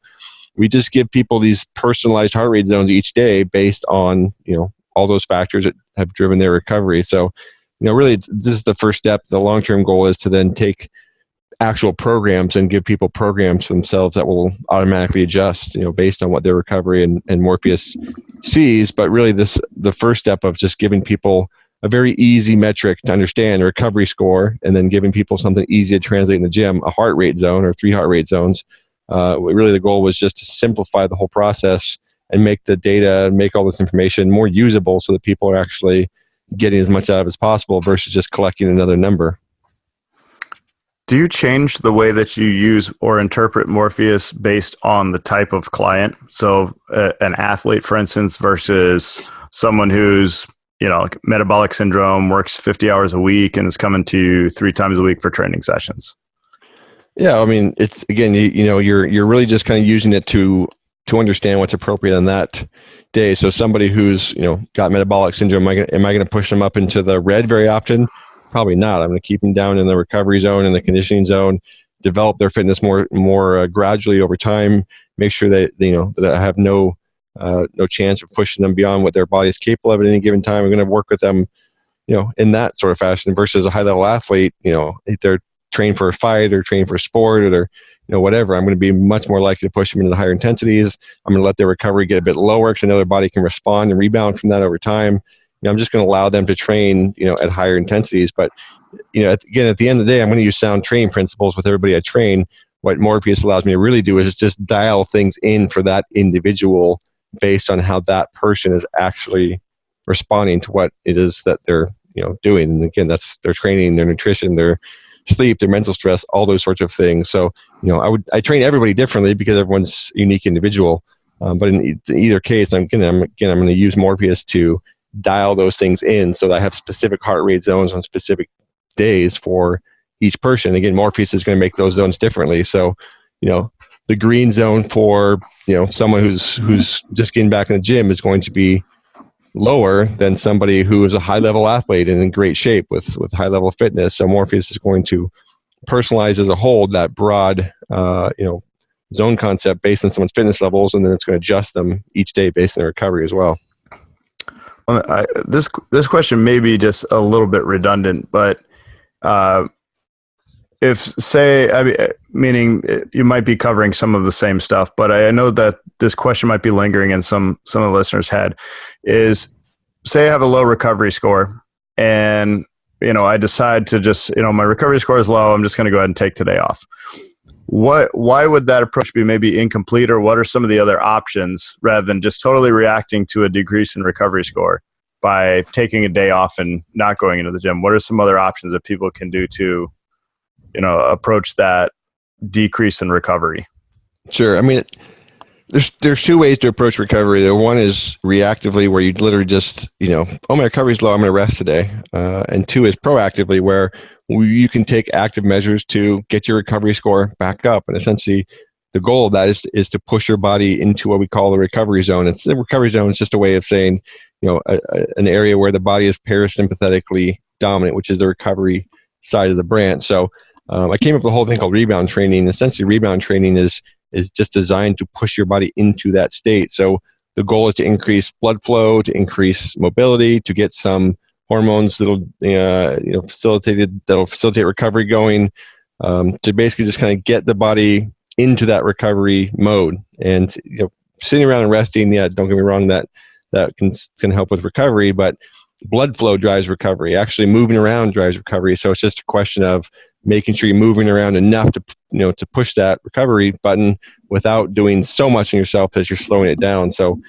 we just give people these personalized heart rate zones each day based on, all those factors that have driven their recovery. So, really this is the first step. The long-term goal is to then take actual programs and give people programs themselves that will automatically adjust, based on what their recovery and Morpheus sees. But really the first step of just giving people a very easy metric to understand, a recovery score, and then giving people something easy to translate in the gym, a heart rate zone or 3 heart rate zones. Really the goal was just to simplify the whole process and make the data, make all this information more usable so that people are actually getting as much out of it as possible versus just collecting another number. Do you change the way that you use or interpret Morpheus based on the type of client? So an athlete, for instance, versus someone who's, like metabolic syndrome, works 50 hours a week and is coming to you 3 times a week for training sessions. Yeah. I mean, it's, again, you're really just kind of using it to understand what's appropriate on that day. So somebody who's, got metabolic syndrome, am I going to push them up into the red very often? Probably not. I'm going to keep them down in the recovery zone and the conditioning zone, develop their fitness more gradually over time, make sure that, that I have no chance of pushing them beyond what their body is capable of at any given time. I'm going to work with them, in that sort of fashion versus a high level athlete, if they're trained for a fight or trained for a sport or whatever, I'm going to be much more likely to push them into the higher intensities. I'm going to let their recovery get a bit lower because I know their body can respond and rebound from that over time. I'm just going to allow them to train, at higher intensities. But, again, at the end of the day, I'm going to use sound training principles with everybody I train. What Morpheus allows me to really do is just dial things in for that individual based on how that person is actually responding to what it is that they're, doing. And again, that's their training, their nutrition, their sleep, their mental stress, all those sorts of things. So, I train everybody differently because everyone's a unique individual. But in either case, I'm going to use Morpheus to dial those things in so that I have specific heart rate zones on specific days for each person. Again, Morpheus is going to make those zones differently. So, the green zone for, someone who's just getting back in the gym is going to be lower than somebody who is a high level athlete and in great shape with high level fitness. So Morpheus is going to personalize as a whole that broad, zone concept based on someone's fitness levels, and then it's going to adjust them each day based on their recovery as well. This question may be just a little bit redundant, but meaning you might be covering some of the same stuff, but I know that this question might be lingering in some of the listeners' head is, say I have a low recovery score and, I decide to just, my recovery score is low. I'm just going to go ahead and take today off. why would that approach be maybe incomplete, or what are some of the other options rather than just totally reacting to a decrease in recovery score by taking a day off and not going into the gym? What are some other options that people can do to, approach that decrease in recovery? Sure. I mean, there's two ways to approach recovery. The one is reactively, where you literally just, oh, my recovery's low, I'm going to rest today. And two is proactively, where you can take active measures to get your recovery score back up. And essentially, the goal of that is to push your body into what we call the recovery zone. It's the recovery zone is just a way of saying, an area where the body is parasympathetically dominant, which is the recovery side of the brain. So I came up with a whole thing called rebound training. Essentially, rebound training is just designed to push your body into that state. So the goal is to increase blood flow, to increase mobility, to get some hormones that'll facilitate recovery going, to basically just kind of get the body into that recovery mode. And sitting around and resting, don't get me wrong, that can help with recovery, but blood flow drives recovery. Actually, moving around drives recovery. So it's just a question of making sure you're moving around enough to push that recovery button without doing so much in yourself that you're slowing it down. So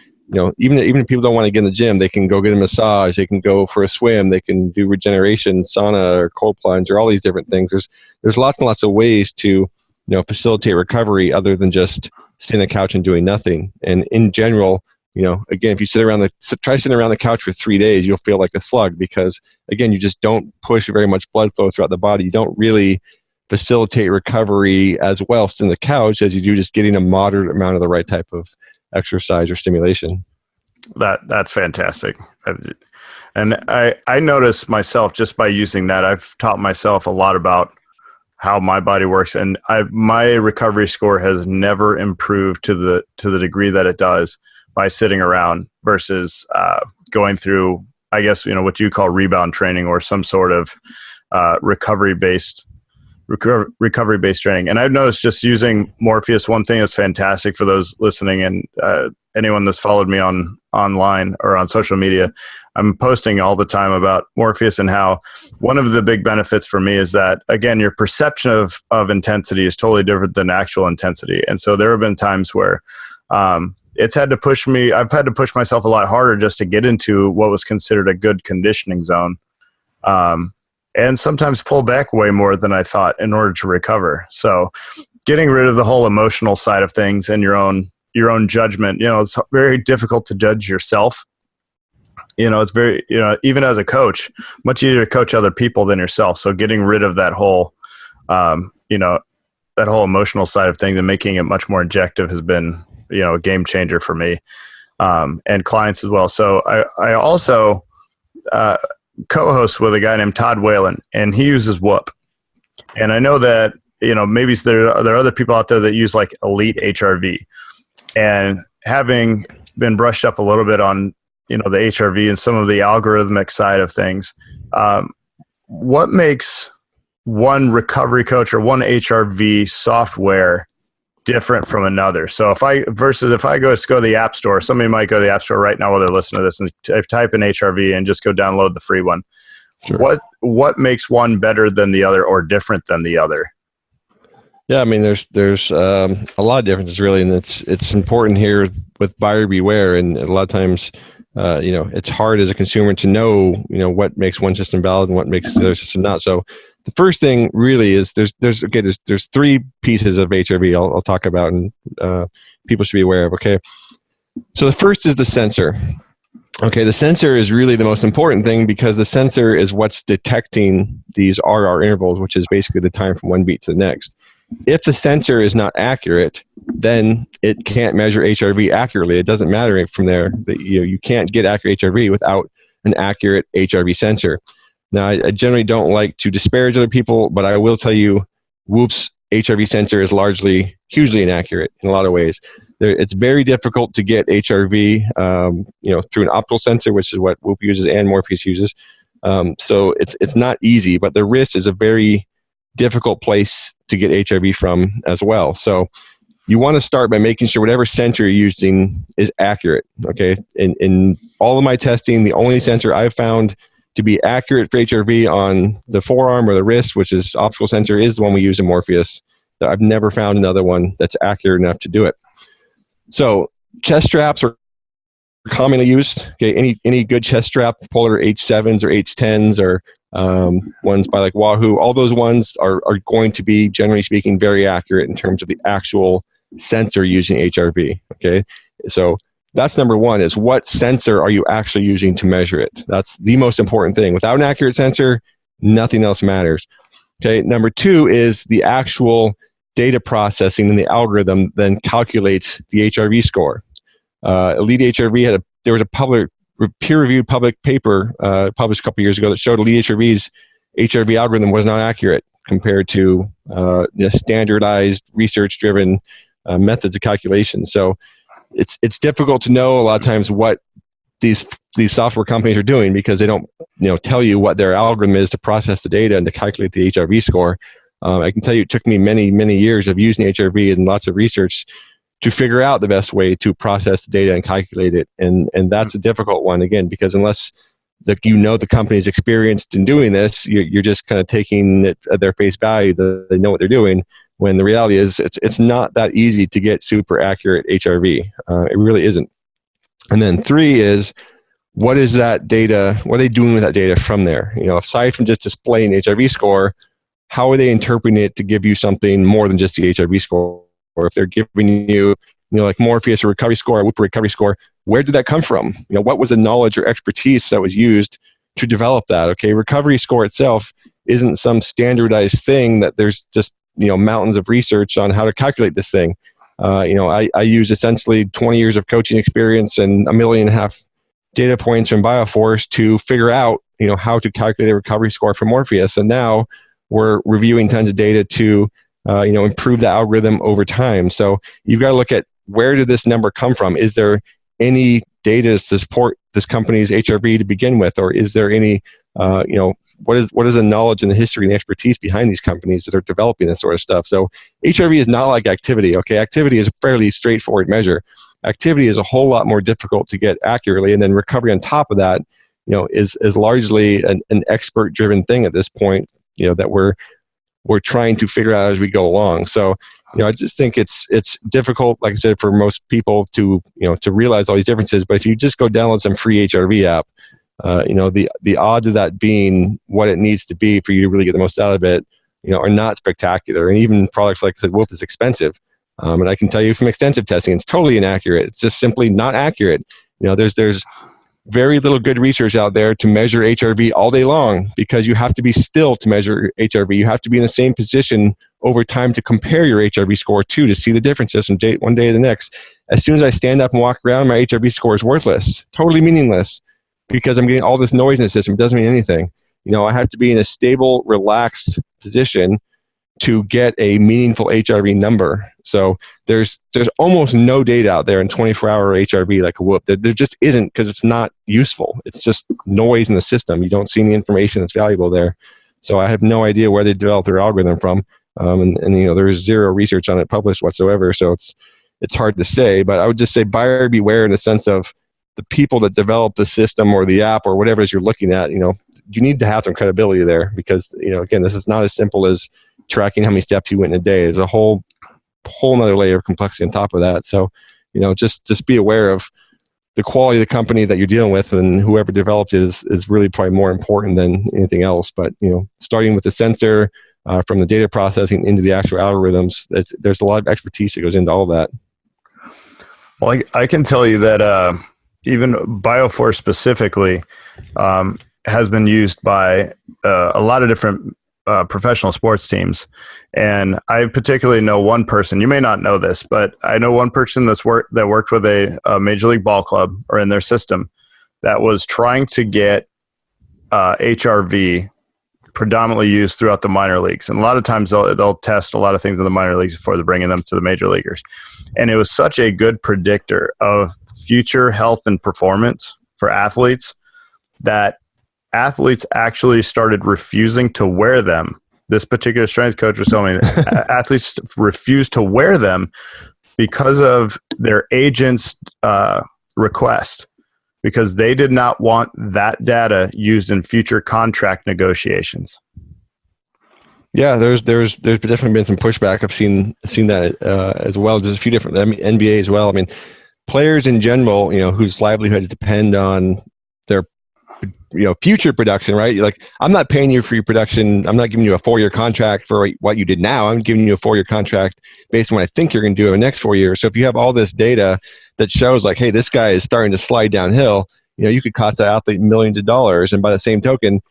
even if people don't want to get in the gym, they can go get a massage, they can go for a swim, they can do regeneration, sauna, or cold plunge, or all these different things. There's lots and lots of ways to facilitate recovery other than just sitting on the couch and doing nothing. And in general, again, if you try sitting around the couch for 3 days, you'll feel like a slug, because again, you just don't push very much blood flow throughout the body. You don't really facilitate recovery as well sitting on the couch as you do just getting a moderate amount of the right type of exercise or stimulation. That's fantastic. And I noticed myself, just by using that, I've taught myself a lot about how my body works, and my recovery score has never improved to the degree that it does by sitting around versus going through, I guess, what you call rebound training, or some sort of recovery-based training. And I've noticed just using Morpheus, one thing that's fantastic for those listening, and anyone that's followed me online or on social media, I'm posting all the time about Morpheus, and how one of the big benefits for me is that, again, your perception of intensity is totally different than actual intensity. And so there have been times where I've had to push myself a lot harder just to get into what was considered a good conditioning zone. And sometimes pull back way more than I thought in order to recover. So getting rid of the whole emotional side of things and your own judgment, it's very difficult to judge yourself. It's very, even as a coach, much easier to coach other people than yourself. So getting rid of that whole, that whole emotional side of things and making it much more objective has been, a game changer for me, and clients as well. So I also co-host with a guy named Todd Whalen, and he uses Whoop. And I know that, maybe there are other people out there that use like Elite HRV, and having been brushed up a little bit on, the HRV and some of the algorithmic side of things, what makes one recovery coach or one HRV software different from another? So if I go to the App Store, somebody might go to the App Store right now while they're listening to this and type in HRV and just go download the free one. Sure. What makes one better than the other or different than the other? Yeah, I mean, there's a lot of differences really, and it's important here with buyer beware. And a lot of times, it's hard as a consumer to know, what makes one system valid and what makes the other system not. So the first thing really is there's three pieces of HRV I'll talk about, and people should be aware of. Okay, so the first is the sensor. Okay, the sensor is really the most important thing, because the sensor is what's detecting these RR intervals, which is basically the time from one beat to the next. If the sensor is not accurate, then it can't measure HRV accurately. It doesn't matter from there. You can't get accurate HRV without an accurate HRV sensor. Now, I generally don't like to disparage other people, but I will tell you, Whoop's HRV sensor is hugely inaccurate in a lot of ways. It's very difficult to get HRV, through an optical sensor, which is what Whoop uses and Morpheus uses. So it's not easy, but the wrist is a very difficult place to get HRV from as well. So you want to start by making sure whatever sensor you're using is accurate. Okay, in all of my testing, the only sensor I've found to be accurate for HRV on the forearm or the wrist, which is optical sensor, is the one we use in Morpheus. I've never found another one that's accurate enough to do it. So chest straps are commonly used. Okay, any good chest strap, Polar H7s or H10s or ones by like Wahoo, all those ones are going to be, generally speaking, very accurate in terms of the actual sensor using HRV. Okay, so that's number one, is what sensor are you actually using to measure it? That's the most important thing. Without an accurate sensor, nothing else matters. Okay, number two is the actual data processing, and the algorithm then calculates the HRV score. Elite HRV there was a peer-reviewed public paper published a couple years ago that showed Elite HRV's HRV algorithm was not accurate compared to standardized, research-driven methods of calculation. So it's difficult to know a lot of times what these software companies are doing, because they don't tell you what their algorithm is to process the data and to calculate the HRV score. I can tell you it took me many years of using HRV and lots of research to figure out the best way to process the data and calculate it. And that's a difficult one, again, because unless the company is experienced in doing this, you're just kind of taking it at their face value that they know what they're doing, when the reality is it's not that easy to get super accurate HRV. It really isn't. And then three is, what is that data? What are they doing with that data from there? Aside from just displaying the HRV score, how are they interpreting it to give you something more than just the HRV score? Or if they're giving you, like Morpheus or recovery score, or Whoop recovery score, where did that come from? What was the knowledge or expertise that was used to develop that? Okay, recovery score itself isn't some standardized thing that there's just mountains of research on how to calculate this thing. I use essentially 20 years of coaching experience and 1.5 million data points from Bioforce to figure out how to calculate a recovery score for Morpheus, and now we're reviewing tons of data to improve the algorithm over time. So you've got to look at, where did this number come from? Is there any data to support this company's HRV to begin with, or is there any, what is the knowledge and the history and expertise behind these companies that are developing this sort of stuff? So HRV is not like activity. Okay, activity is a fairly straightforward measure. Activity is a whole lot more difficult to get accurately, and then recovery on top of that, is largely an expert-driven thing at this point. That we're trying to figure out as we go along. So, I just think it's difficult, like I said, for most people to realize all these differences. But if you just go download some free HRV app, the odds of that being what it needs to be for you to really get the most out of it, are not spectacular. And even products like I said, Whoop is expensive. And I can tell you from extensive testing, it's totally inaccurate. It's just simply not accurate. There's very little good research out there to measure HRV all day long, because you have to be still to measure HRV. You have to be in the same position over time to compare your HRV score to see the differences from one day to the next. As soon as I stand up and walk around, my HRV score is worthless, totally meaningless, because I'm getting all this noise in the system. It doesn't mean anything. I have to be in a stable, relaxed position to get a meaningful HRV number. So there's almost no data out there in 24-hour HRV like a Whoop. There just isn't, because it's not useful. It's just noise in the system. You don't see any information that's valuable there. So I have no idea where they developed their algorithm from. And there's zero research on it published whatsoever. So it's hard to say, but I would just say buyer beware, in the sense of the people that develop the system or the app or whatever it is you're looking at. You need to have some credibility there, because again, this is not as simple as tracking how many steps you went in a day. There's a whole nother layer of complexity on top of that. So, just be aware of the quality of the company that you're dealing with, and whoever developed it is really probably more important than anything else. But, starting with the sensor, from the data processing into the actual algorithms, there's a lot of expertise that goes into all that. Well, I can tell you that even Bioforce specifically has been used by a lot of different professional sports teams. And I particularly know one person, you may not know this, but I know one person that worked with a Major League ball club, or in their system, that was trying to get HRV predominantly used throughout the minor leagues. And a lot of times they'll test a lot of things in the minor leagues before they're bringing them to the major leaguers. And it was such a good predictor of future health and performance for athletes that athletes actually started refusing to wear them. This particular strength coach was telling me that athletes refused to wear them because of their agent's request, because they did not want that data used in future contract negotiations. Yeah, there's definitely been some pushback. I've seen that as well. Just a few different NBA as well. I mean, players in general, whose livelihoods depend on their future production, right? Like, I'm not paying you for your production. I'm not giving you a 4-year contract for what you did now. I'm giving you a 4-year contract based on what I think you're going to do in the next 4 years. So if you have all this data that shows like, hey, this guy is starting to slide downhill, you could cost that athlete millions of dollars. And by the same token,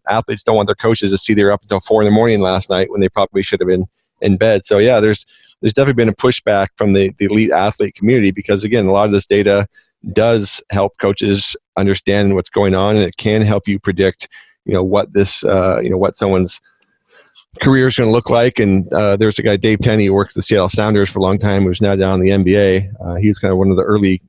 athletes don't want their coaches to see they're up until 4 a.m. last night when they probably should have been in bed. So yeah, there's definitely been a pushback from the elite athlete community because, again, a lot of this data does help coaches understand what's going on, and it can help you predict, what what someone's career is going to look like. And there's a guy, Dave Tenney, who worked at the Seattle Sounders for a long time, who's now down in the NBA. He was kind of one of the early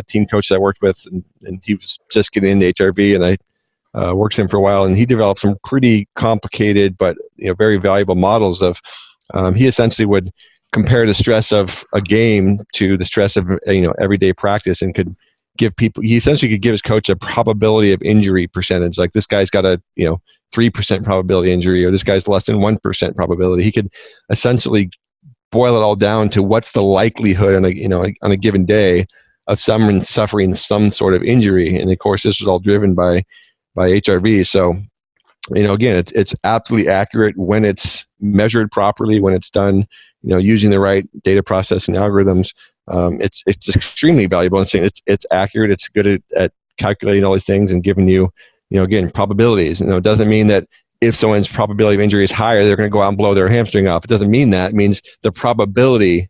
team coaches I worked with, and he was just getting into HRV, and I worked with him for a while, and he developed some pretty complicated but very valuable models of. He essentially would compare the stress of a game to the stress of everyday practice, and could give people. He essentially could give his coach a probability of injury percentage. Like, this guy's got a 3% probability injury, or this guy's less than 1% probability. He could essentially boil it all down to what's the likelihood on a given day of someone suffering some sort of injury. And of course, this was all driven by HRV. So, again, it's absolutely accurate when it's measured properly, when it's done, using the right data processing algorithms. It's extremely valuable. And saying it's accurate. It's good at calculating all these things and giving you, again, probabilities. It doesn't mean that if someone's probability of injury is higher, they're going to go out and blow their hamstring off. It doesn't mean that. It means the probability,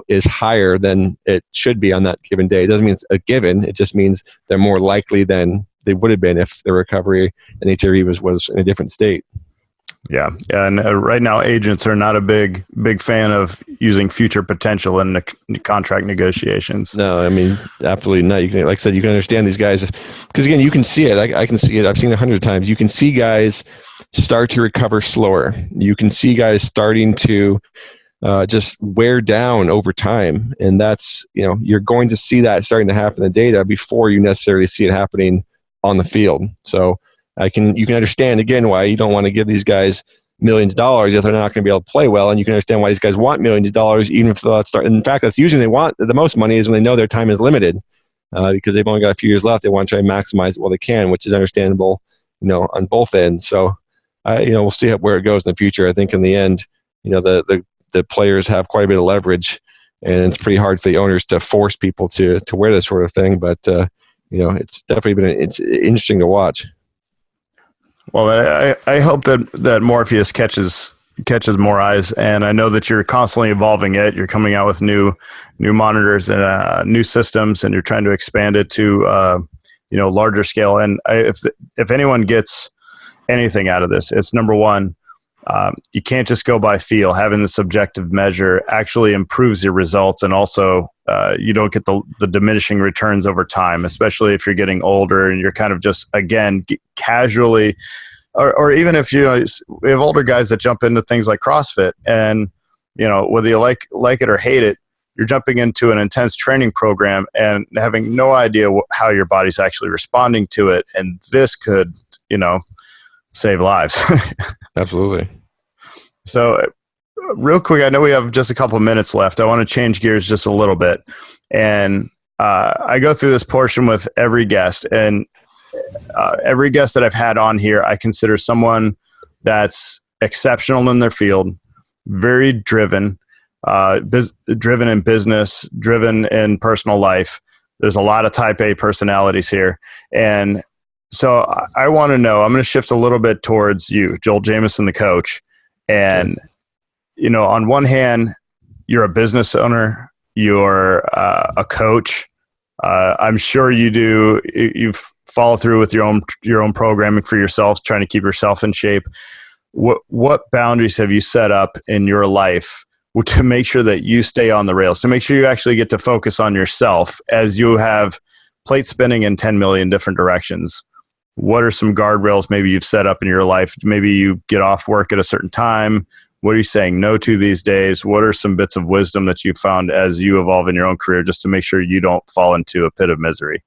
is higher than it should be on that given day. It doesn't mean it's a given. It just means they're more likely than they would have been if the recovery and HRV was in a different state. Yeah. And right now, agents are not a big fan of using future potential in the contract negotiations. No, I mean, absolutely not. You can, like I said, you can understand these guys because, again, you can see it. I can see it. I've seen it 100 times. You can see guys start to recover slower. You can see guys starting to just wear down over time. And that's, you're going to see that starting to happen in the data before you necessarily see it happening on the field. So you can understand, again, why you don't want to give these guys millions of dollars if they're not going to be able to play well. And you can understand why these guys want millions of dollars, even if they'll start. In fact, that's usually they want the most money is when they know their time is limited because they've only got a few years left. They want to try and maximize it while they can, which is understandable, on both ends. So, we'll see where it goes in the future. I think in the end, the players have quite a bit of leverage, and it's pretty hard for the owners to force people to wear this sort of thing. But it's definitely it's interesting to watch. Well, I hope that Morpheus catches more eyes, and I know that you're constantly evolving it. You're coming out with new monitors and new systems, and you're trying to expand it to larger scale. And if anyone gets anything out of this, it's number one. You can't just go by feel. Having the subjective measure actually improves your results, and also you don't get the diminishing returns over time, especially if you're getting older and you're kind of just, again, casually, or even if we have older guys that jump into things like CrossFit, and whether you like it or hate it, you're jumping into an intense training program and having no idea how your body's actually responding to it, and this could save lives. Absolutely. So real quick, I know we have just a couple of minutes left. I want to change gears just a little bit. And I go through this portion with every guest. And every guest that I've had on here, I consider someone that's exceptional in their field, very driven, driven in business, driven in personal life. There's a lot of type A personalities here. And so I want to know, I'm going to shift a little bit towards you, Joel Jamieson, the coach. And, on one hand, you're a business owner, you're a coach. I'm sure you follow through with your own programming for yourself, trying to keep yourself in shape. What boundaries have you set up in your life to make sure that you stay on the rails, to make sure you actually get to focus on yourself as you have plate spinning in 10 million different directions? What are some guardrails maybe you've set up in your life? Maybe you get off work at a certain time. What are you saying no to these days? What are some bits of wisdom that you found as you evolve in your own career just to make sure you don't fall into a pit of misery?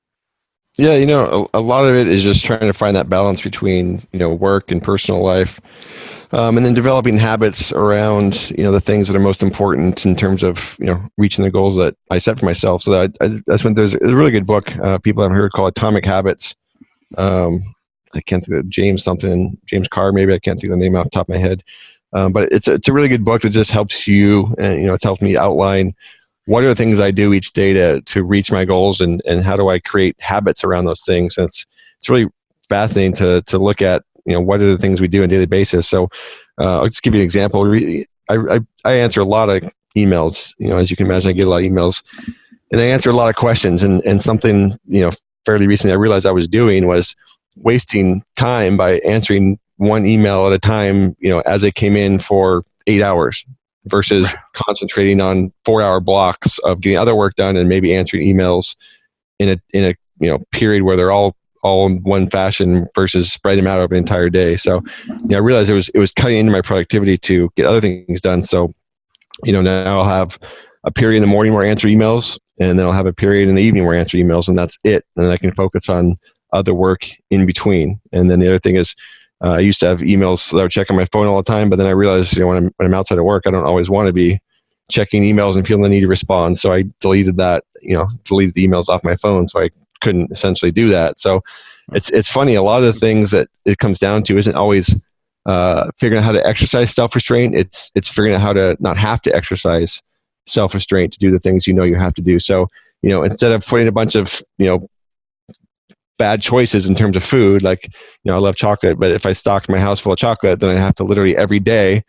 Yeah, a lot of it is just trying to find that balance between, work and personal life. And then developing habits around, the things that are most important in terms of, reaching the goals that I set for myself. So that's when there's a really good book, people haven't heard, called Atomic Habits. I can't think of James Carr, maybe. I can't think of the name off the top of my head. But it's a really good book that just helps you, and, it's helped me outline what are the things I do each day to reach my goals, and how do I create habits around those things. And it's really fascinating to look at, what are the things we do on a daily basis. So I'll just give you an example. I answer a lot of emails. As you can imagine, I get a lot of emails, and I answer a lot of questions. And something, fairly recently I realized I was doing was wasting time by answering one email at a time, as it came in, for 8 hours, versus concentrating on 4-hour blocks of getting other work done and maybe answering emails in a period where they're all in one fashion, versus spreading them out over an entire day. So, I realized it was cutting into my productivity to get other things done. So, now I'll have a period in the morning where I answer emails, and then I'll have a period in the evening where I answer emails, and that's it. And then I can focus on other work in between. And then the other thing is, I used to have emails that I would check on my phone all the time, but then I realized, when I'm outside of work, I don't always want to be checking emails and feeling the need to respond. So I deleted that, deleted the emails off my phone, so I couldn't essentially do that. So it's funny. A lot of the things that it comes down to isn't always figuring out how to exercise self-restraint. It's figuring out how to not have to exercise self-restraint to do the things you have to do. So, instead of putting a bunch of, bad choices in terms of food, like, I love chocolate, but if I stocked my house full of chocolate, then I have to literally every day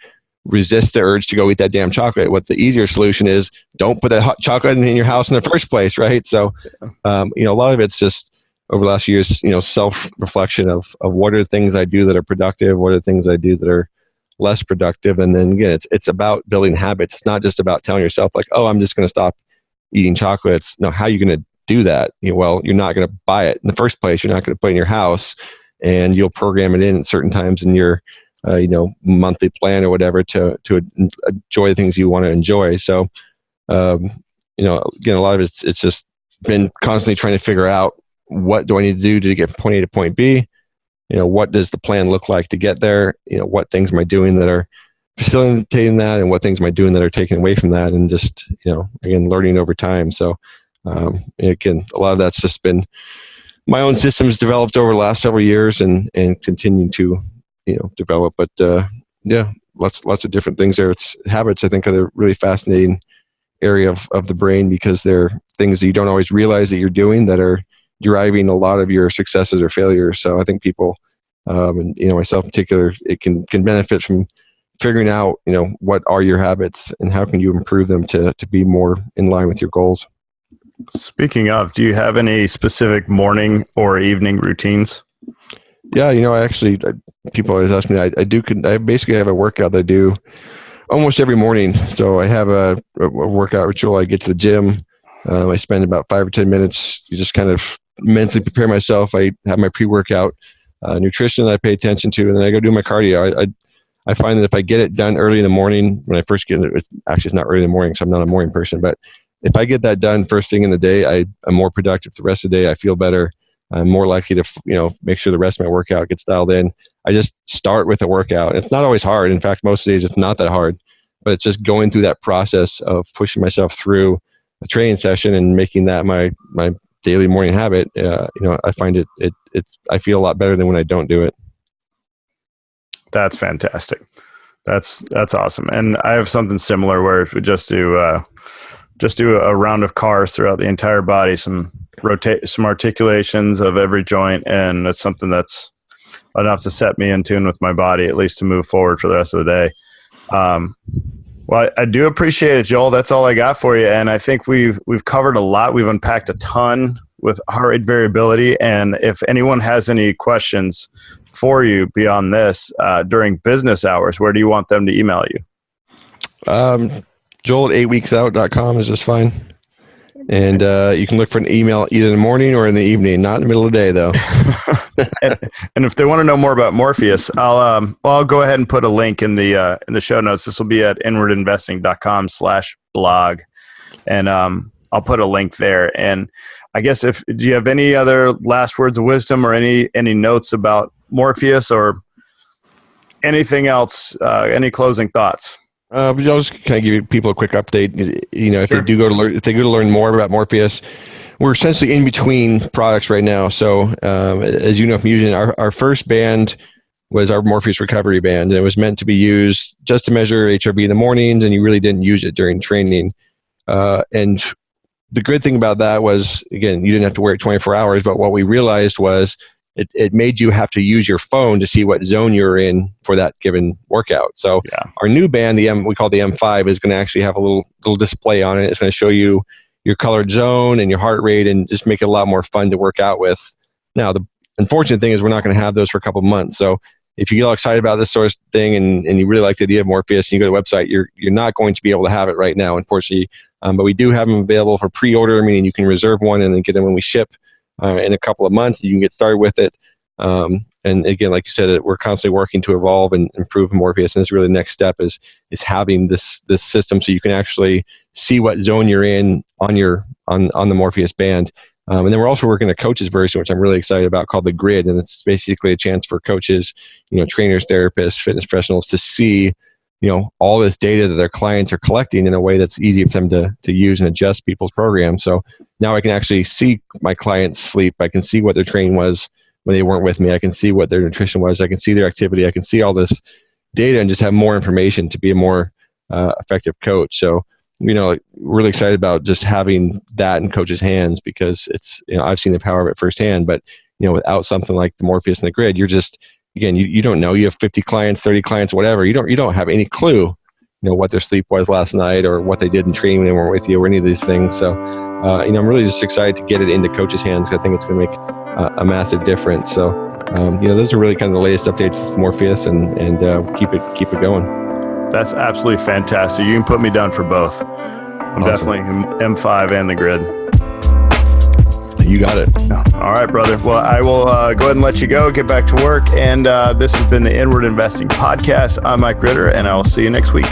resist the urge to go eat that damn chocolate. What the easier solution is, don't put that hot chocolate in your house in the first place, right? So, a lot of it's just over the last few years, self-reflection of what are the things I do that are productive, what are the things I do that are less productive. And then again, it's about building habits. It's not just about telling yourself like, oh, I'm just going to stop eating chocolates. No, how are you going to do that? Well, you're not going to buy it in the first place. You're not going to put it in your house, and you'll program it in at certain times in your monthly plan or whatever to enjoy the things you want to enjoy. So again, a lot of it's just been constantly trying to figure out, what do I need to do to get from point A to point B? What does the plan look like to get there? What things am I doing that are facilitating that, and what things am I doing that are taking away from that? And just, again, learning over time. So again, a lot of that's just been my own systems developed over the last several years, and continue to, develop. But yeah, lots of different things there. It's habits, I think, are the really fascinating area of the brain, because they're things that you don't always realize that you're doing that are driving a lot of your successes or failures. So I think people, and myself in particular, it can benefit from figuring out, what are your habits and how can you improve them to be more in line with your goals. Speaking of, do you have any specific morning or evening routines? Yeah, people always ask me. I basically have a workout that I do almost every morning. So I have a workout ritual. I get to the gym. I spend about 5 or 10 minutes. You just kind of mentally prepare myself. I have my pre-workout nutrition that I pay attention to, and then I go do my cardio. I find that if I get it done early in the morning, when I first get it, it's not early in the morning, so I'm not a morning person, but if I get that done first thing in the day, I'm more productive the rest of the day. I feel better. I'm more likely to, make sure the rest of my workout gets dialed in. I just start with a workout. It's not always hard. In fact, most days it's not that hard, but it's just going through that process of pushing myself through a training session and making that my daily morning habit. I find I feel a lot better than when I don't do it. That's fantastic. That's awesome. And I have something similar where if we just do a round of cars throughout the entire body, some articulations of every joint, and that's something that's enough to set me in tune with my body, at least to move forward for the rest of the day. Well, I do appreciate it, Joel. That's all I got for you. And I think we've covered a lot. We've unpacked a ton with heart rate variability. And if anyone has any questions for you beyond this during business hours, where do you want them to email you? Joel at 8weeksout.com is just fine. And you can look for an email either in the morning or in the evening, not in the middle of the day, though. and if they want to know more about Morpheus, I'll go ahead and put a link in the show notes. This will be at inwardinvesting.com/blog, and I'll put a link there. And I guess do you have any other last words of wisdom or any notes about Morpheus or? Anything else? Any closing thoughts? I'll just kind of give people a quick update. If Sure. they do if they go to learn more about Morpheus, we're essentially in between products right now. So as you know from using our first band was our Morpheus recovery band, and it was meant to be used just to measure HRV in the mornings, and you really didn't use it during training. And the good thing about that was, again, you didn't have to wear it 24 hours, but what we realized was it made you have to use your phone to see what zone you're in for that given workout. So our new band, we call the M5, is going to actually have a little display on it. It's going to show you your colored zone and your heart rate and just make it a lot more fun to work out with. Now, the unfortunate thing is we're not going to have those for a couple of months. So if you get all excited about this sort of thing and you really like the idea of Morpheus and you go to the website, you're not going to be able to have it right now, unfortunately. But we do have them available for pre-order, meaning you can reserve one and then get them when we ship in a couple of months. You can get started with it. And again, like you said, we're constantly working to evolve and improve Morpheus. And this really the next step is having this system so you can actually see what zone you're in on the Morpheus band. And then we're also working a coaches version, which I'm really excited about, called the Grid. And it's basically a chance for coaches, trainers, therapists, fitness professionals to see, all this data that their clients are collecting in a way that's easy for them to use and adjust people's programs. So now I can actually see my clients sleep. I can see what their training was when they weren't with me. I can see what their nutrition was. I can see their activity. I can see all this data and just have more information to be a more effective coach. So, really excited about just having that in coaches' hands because it's, I've seen the power of it firsthand, but, without something like the Morpheus and the Grid, you're just, again, you don't know. You have 50 clients, 30 clients, whatever. You don't have any clue, what their sleep was last night or what they did in training when they weren't with you or any of these things. So, I'm really just excited to get it into coaches' hands. I think it's going to make a massive difference. So, those are really kind of the latest updates with Morpheus and keep it going. That's absolutely fantastic. You can put me down for both. I'm definitely M5 and the Grid. You got it. All right, brother. Well, I will go ahead and let you go, get back to work. And this has been the Inward Investing Podcast. I'm Mike Ritter, and I will see you next week.